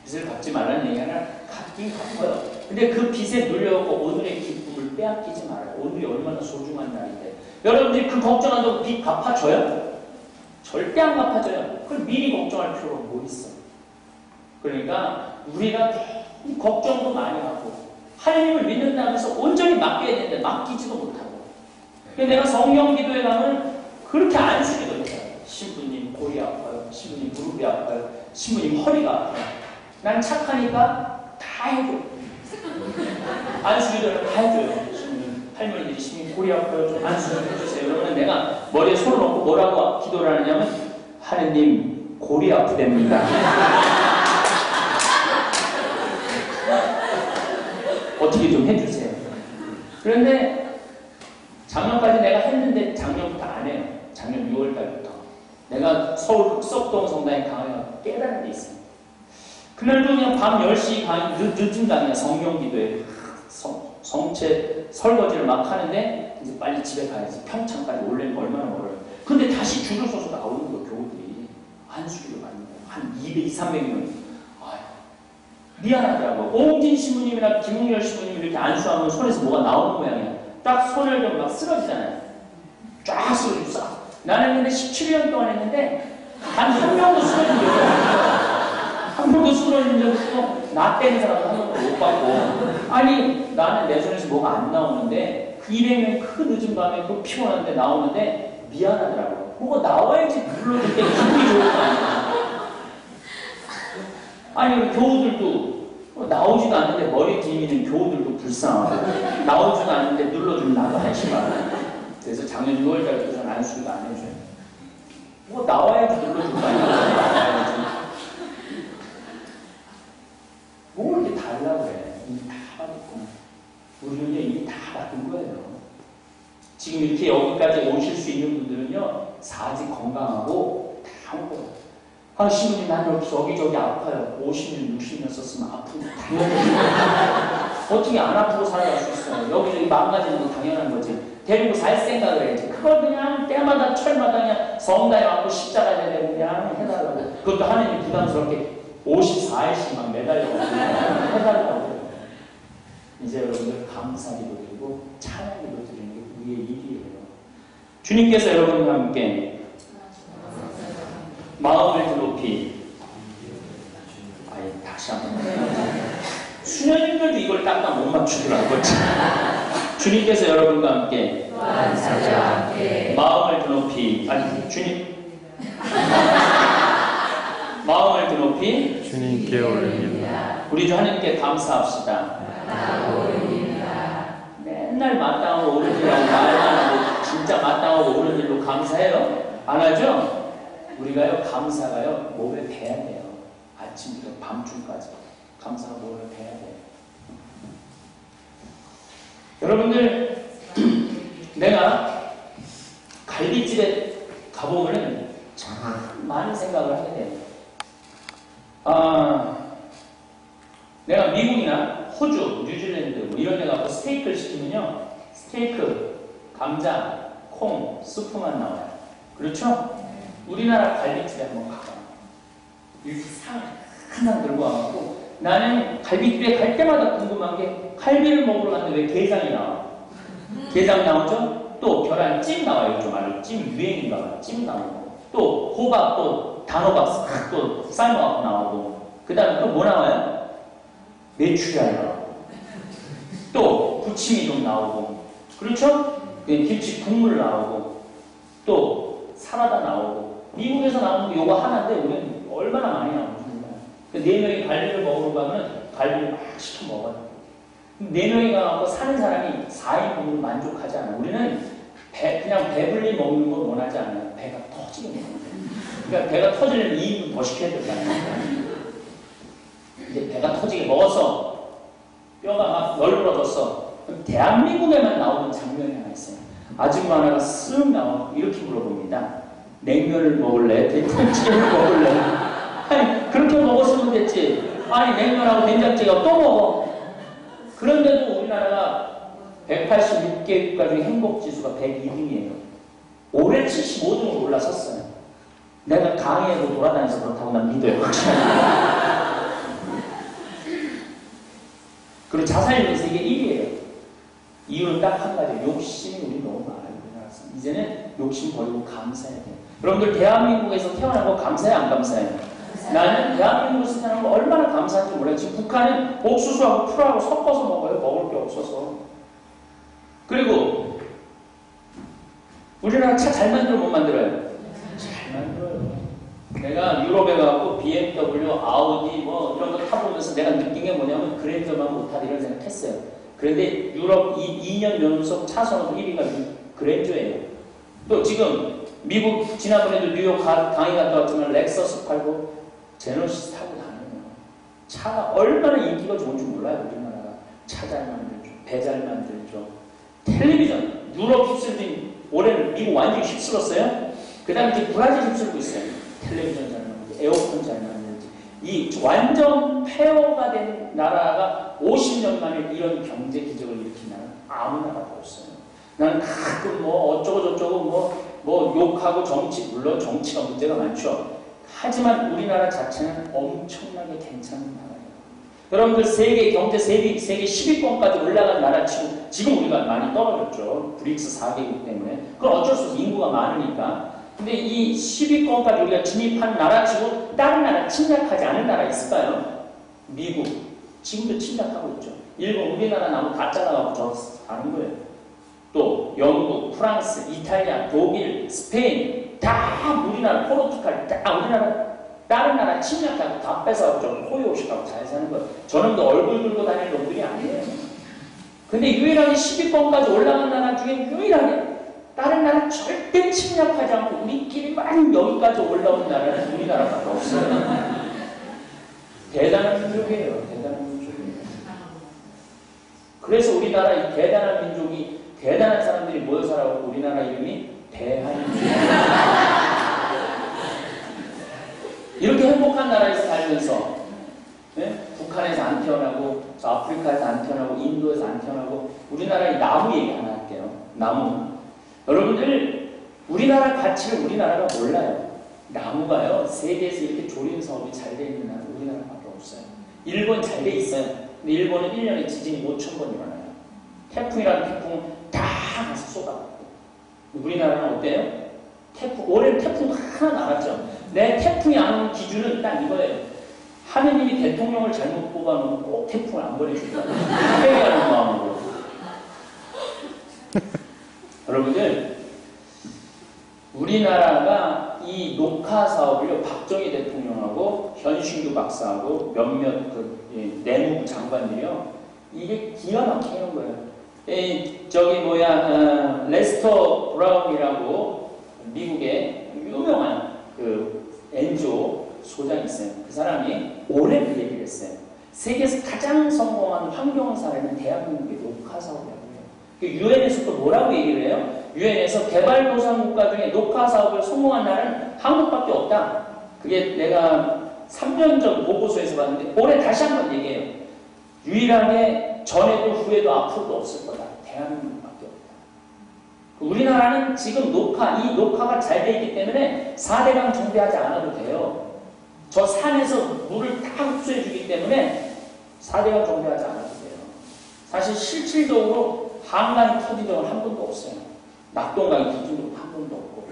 빚을 갚지 말라는 얘기가 아니라 갚긴 갚아요. 근데 그 빚에 눌려갖고 오늘의 기쁨을 빼앗기지 말아요. 오늘이 얼마나 소중한 날인데. 여러분들이 그 걱정한다고 빚 갚아줘요? 절대 안 갚아줘요. 그걸 미리 걱정할 필요가 뭐 있어. 그러니까 우리가 걱정도 많이 하고 하나님을 믿는다면서 온전히 맡겨야 되는데 맡기지도 못하고. 내가 성경 기도에 가면 그렇게 안수기도 해요. 신부님 골이 아파요. 신부님 무릎이 아파요. 신부님 허리가 아파요. 난 착하니까 다 해줘. 안수기도를 다 해줘요. 신부님, 할머니들이 신부님 골이 아파요. 좀 안수 좀 해주세요. 그러면 내가 머리에 손을 얹고 뭐라고 기도를 하느냐면 하느님 골이 아프답니다. 어떻게 좀 해주세요. 그런데 작년까지 내가 했는데 작년부터 안 해요. 작년 6월달부터. 내가 서울 흑석동 성당에 강의가 깨달은 데 있어요. 그날도 그냥 밤 10시 강의, 늦은 강의야. 성경 기도에 성체 설거지를 막 하는데 이제 빨리 집에 가야지. 평창까지 올려면 얼마나 멀어요. 근데 다시 줄을 서서 나오는 거예요. 교우들이. 한수기를 받는 거예요. 한 200, 300명. 아유, 미안하더라고. 오웅진 신부님이나 김웅열 신부님 이렇게 안수하면 손에서 뭐가 나오는 모양이야. 딱 손을 좀 막 쓰러지잖아요. 쫙 쓰러지고 나는 근데 17년 동안 했는데 단 한 명도 쓰러진 적이 없어. 한 명도 쓰러진 적이 없고 나 때는 사람도 한 명도 못 받고 아니 나는 내 손에서 뭐가 안 나오는데 200년 그 늦은 밤에 그 피곤한데 나오는데 미안하더라고. 뭐가 나와야지 불러줄 때 기분이 좋을 거 아니야. 아니 교우들도 나오지도 않는데 머리 뒤미는 교우들도 불쌍하고 나오지도 않는데 눌러주면 나도 한심하고 그래서 작년 6월달부터 안수기도 안 해줘요. 뭐 나와야지 눌러줄 거 아니야. 나와야지. 뭘 이렇게 달라고 그래. 이미 다 받았구나. 우리는 이미 다 받은 거예요. 지금 이렇게 여기까지 오실 수 있는 분들은요 사지 건강하고 다 온 거예요. 아, 신부님, 나는 여기저기 아파요. 50년, 60년 썼으면 아픈데, 당연히. 어떻게 안 아프고 살아갈 수 있어요? 여기저기 망가지는 건 당연한 거지. 데리고 살 생각을 해야지. 그걸 그냥 때마다 철마다 그냥 성당에 와서 십자가에 대고 그냥 해달라고. 그것도 하느님 부담스럽게 54일씩 막 매달려가지고 해달라고. 이제 여러분들 감사기도 드리고 찬양기도 드리는 게 우리의 일이에요. 주님께서 여러분과 함께 마음을 더 높이 다시 한번 수녀님들도 이걸 딱딱 못 맞추더라고요. 주님께서 여러분과 함께 마음을 더 높이 주님 마음을 더 높이 주님께 올립니다. 우리 주 하나님께 감사합시다. 맨날 마땅하고 옳은 일하고 말만 하고 진짜 마땅하고 옳은 일로 감사해요? 안 하죠? 우리가요 감사가요 몸에 배야 돼요. 아침부터 밤중까지 감사가 몸에 배야 돼요. 여러분들 내가 갈비집에 가보면은 참 많은 생각을 하게 돼요. 내가 미국이나 호주, 뉴질랜드 뭐 이런 데 가서 스테이크를 시키면요 스테이크, 감자, 콩, 스프만 나와요. 그렇죠? 우리나라 갈비집에 한번 가봐. 이렇게 상 하나 들고 와갖고 나는 갈비집에 갈 때마다 궁금한 게 갈비를 먹으러 갔는데 왜 게장이 나와? 게장 나오죠? 또 계란찜 나와요. 요즘 알고 찜 유행인가 봐요. 찜 나오고 또 호박 또 단호박 또 삶아갖고 나오고 그 다음에 또 뭐 나와요? 메추리알 나오고 또 부침이 좀 나오고 그렇죠? 김치 국물 나오고 또 사라다 나오고 미국에서 나오는 게 요거 하나인데 우리는 얼마나 많이 나오는지 몰라요. 4명이 갈비를 먹으러 가면 갈비를 막 시켜 먹어요. 4명이 가서 사는 사람이 4인분으로 만족하지 않아요. 우리는 그냥 배불리 먹는 걸 원하지 않아요. 배가 터지게 먹는 거예요. 그러니까 배가 터지려면 2인분 더 시켜야 된다는 이제 배가 터지게 먹었어. 뼈가 막 널브러졌어. 그럼 대한민국에만 나오는 장면이 하나 있어요. 아줌마 하나가 쓱 나와 이렇게 물어봅니다. 냉면을 먹을래? 된장찌개를 먹을래? 아니 그렇게 먹었으면 됐지. 아니 냉면하고 된장찌개가 또 먹어. 그런데도 우리나라가 186개국가 중에 행복지수가 102등이에요. 올해 75등으로 올라섰어요. 내가 강의에도 돌아다녀서 그렇다고 난 믿어요. 그리고 자살률은 세계 1위에요. 이유는 딱 한 가지예요. 욕심이 우리 너무 많아요. 이제는 욕심 버리고 감사해야 돼요. 여러분들 대한민국에서 태어난 거 감사해 안 감사해요? 나는 대한민국에서 태어난 거 얼마나 감사한지 몰라요. 지금 북한은 옥수수하고 풀하고 섞어서 먹어요. 먹을 게 없어서. 그리고 우리나라 차 잘 만들어 못 만들어요? 잘 만들어요. 내가 유럽에 가고 BMW, 아우디 뭐 이런 거 타보면서 내가 느낀 게 뭐냐면 그랜저만 못하다 이런 생각했어요. 그런데 유럽 2년 연속 차선으로 1위가 그랜저예요. 또 지금 미국 지난번에도 뉴욕 강의 갔다 왔지만 렉서스 팔고 제너시스 타고 다녀요. 차가 얼마나 인기가 좋은지 몰라요. 우리나라가 차 잘 만들죠. 배 잘 만들죠. 텔레비전 유럽 휩쓸린 올해는 미국 완전히 휩쓸었어요. 그 다음에 이제 브라질 휩쓸고 있어요. 텔레비전 잘 만들지, 에어컨 잘 만들지. 이 완전 폐허가 된 나라가 50년 만에 이런 경제 기적을 일으킨 나라는 아무 나라도 없어요. 나는 가끔 뭐 어쩌고저쩌고 뭐 욕하고 정치, 물론 정치가 문제가 많죠. 하지만 우리나라 자체는 엄청나게 괜찮은 나라예요. 여러분들 세계 경제 세계 10위권까지 올라간 나라 치고 지금 우리가 많이 떨어졌죠. 브릭스 4개국 때문에. 그건 어쩔 수 없어. 인구가 많으니까. 근데 이 10위권까지 우리가 진입한 나라 치고 다른 나라 침략하지 않은 나라 있을까요? 미국. 지금도 침략하고 있죠. 일본, 우리나라 나무 다 잘라가고 저 가는 거예요. 또 영국, 프랑스, 이탈리아, 독일, 스페인 다 우리나라, 포르투갈 다 우리나라 다른 나라 침략하고 다 뺏어가지고 호요시하고 잘 사는 거예요. 저는 또 얼굴 들고 다니는 놈들이 아니에요. 근데 유일하게 10위권까지 올라간 나라 중에 유일하게 다른 나라 절대 침략하지 않고 우리끼리만 여기까지 올라온 나라는 우리나라밖에 없어요. 대단한 민족이에요. 대단한 민족이에요. 그래서 우리나라 이 대단한 민족이 대단한 사람들이 모여 살아가고 우리나라 이름이 대한민국이에요. 이렇게 행복한 나라에서 살면서 네? 북한에서 안 태어나고 아프리카에서 안 태어나고 인도에서 안 태어나고 우리나라의 나무 얘기 하나 할게요. 나무. 여러분들 우리나라 가치를 우리나라가 몰라요. 나무가요. 세계에서 이렇게 조림 사업이 잘 돼 있는 나라는 우리나라밖에 없어요. 일본 잘 돼 있어요. 근데 일본은 1년에 지진이 5,000번 일어나요. 태풍이라는 태풍 다 가서 쏟아붓고. 우리나라는 어때요? 올해 태풍 하나 나갔죠. 내 태풍이 안 오는 기준은 딱 이거예요. 하느님이 대통령을 잘못 뽑아놓으면 꼭 태풍을 안 보내준다. 회개하는 마음으로. 여러분들, 우리나라가 이 녹화 사업을요, 박정희 대통령하고 현신규 박사하고 몇몇 내무부 장관들이요, 이게 기가 막히게 하는 거예요. 레스터 브라운이라고 미국의 유명한 NGO 소장이 있어요. 그 사람이 올해 그 얘기를 했어요. 세계에서 가장 성공한 환경사회는 대한민국의 녹화 사업이라고 해요. 유엔에서 또 뭐라고 얘기를 해요? 유엔에서 개발도상국가 중에 녹화 사업을 성공한 나라는 한국밖에 없다. 그게 내가 3년 전 보고서에서 봤는데 올해 다시 한번 얘기해요. 유일하게 전에도 후에도 앞으로도 없을 거다. 대한민국밖에 없다. 우리나라는 지금 이 녹화가 잘 돼 있기 때문에 4대강 정비하지 않아도 돼요. 저 산에서 물을 다 흡수해 주기 때문에 4대강 정비하지 않아도 돼요. 사실 실질적으로 한강이 터진 적은 한 번도 없어요. 낙동강이 터진 적은 한 번도 없고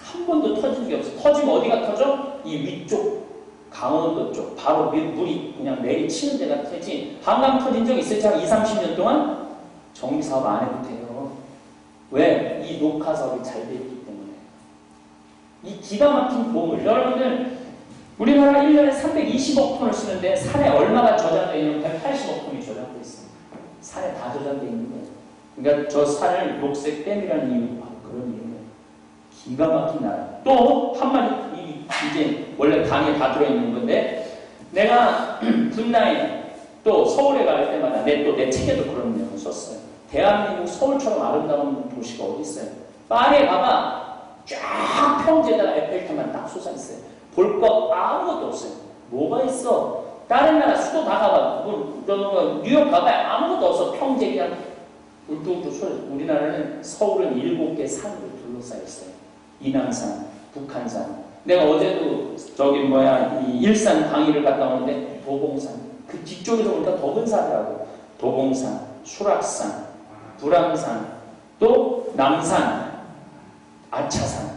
한 번도 터진 적이 없어요. 터지면 어디가 터져? 이 위쪽 강원도 쪽 바로 물이 그냥 내리치는 데가 터지. 한강 터진 적 있어요? 한 20, 30년 동안 정비사업 안 해도 돼요. 왜? 이 녹화 사업이 잘 돼 있기 때문에. 이 기가 막힌 보물. 여러분들 우리나라 1년에 320억 톤을 쓰는데 산에 얼마가 저장되어 있냐면 180억 톤이 저장되어 있습니다. 산에 다 저장되어 있는 거예요. 그러니까 저 산을 녹색 댐이라는 이유로 그런 이유예요. 기가 막힌 나라. 또 한마디 이제 원래 강에 다 들어있는 건데 내가 분나인 또 서울에 갈 때마다 내 책에도 그런 내용을 썼어요. 대한민국 서울처럼 아름다운 도시가 어디 있어요? 파리에 가봐. 쫙 평지에다가 에펠탑만 딱 솟아있어요. 볼 거 아무것도 없어요. 뭐가 있어? 다른 나라 수도 다 가봐. 뉴욕 가봐. 아무것도 없어. 평지에 그냥 울퉁불퉁 솟아요. 우리나라는 서울은 7개 산으로 둘러싸여 있어요. 인왕산, 북한산. 내가 어제도 이 일산 강의를 갔다 오는데 도봉산. 그 뒤쪽에서 보니까 더 큰 산이라고. 도봉산, 수락산, 불암산, 또 남산, 아차산,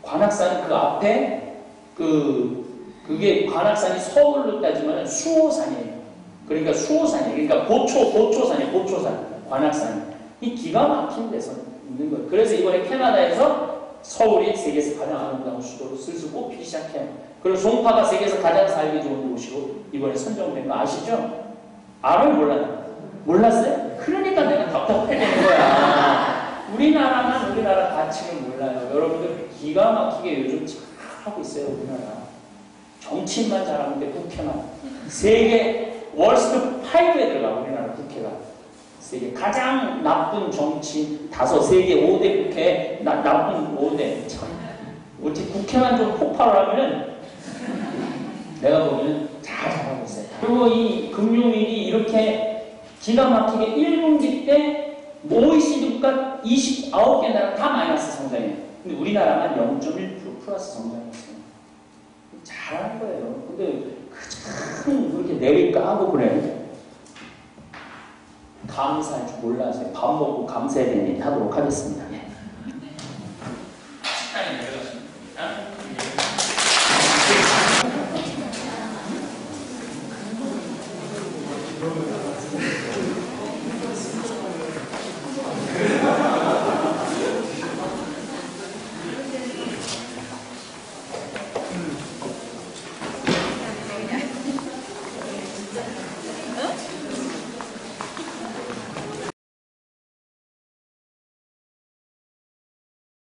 관악산 그 앞에 그게 관악산이 서울로 따지면 수호산이에요. 그러니까 수호산이에요. 그러니까 보초산이에요. 보초산, 관악산. 이 기가 막힌 데서 있는 거예요. 그래서 이번에 캐나다에서 서울이 세계에서 가장 아름다운 수도로 슬슬 꼽히기 시작해요. 그리고 송파가 세계에서 가장 살기 좋은 도시로 이번에 선정된 거 아시죠? 알아요? 몰라요? 몰랐어요? 그러니까 내가 답답해지는 거야. 우리나라만 우리나라 가치를 몰라요. 여러분들 기가 막히게 요즘 잘하고 있어요. 우리나라. 정치인만 잘하는데 국회만. 세계 월스트 5에 들어가 우리나라 국회가. 세계 가장 나쁜 정치인 세계 5대 국회 나쁜 5대. 참 어떻게 국회만 좀 폭발을 하면은 내가 보면 잘하고 있어요. 그리고 이 금융위기 이렇게 기가 막히게 1분기 때 OECD 국가 29개 나라 다 마이너스 성장해요. 근데 우리나라만 0.1% 플러스 성장했어요. 잘하는 거예요. 근데 참 그렇게 내리 까고 보내는 감사할 줄 몰라서 밥 먹고 감사해야 되는 일 하도록 하겠습니다. 식당에 내려가시면 됩니다.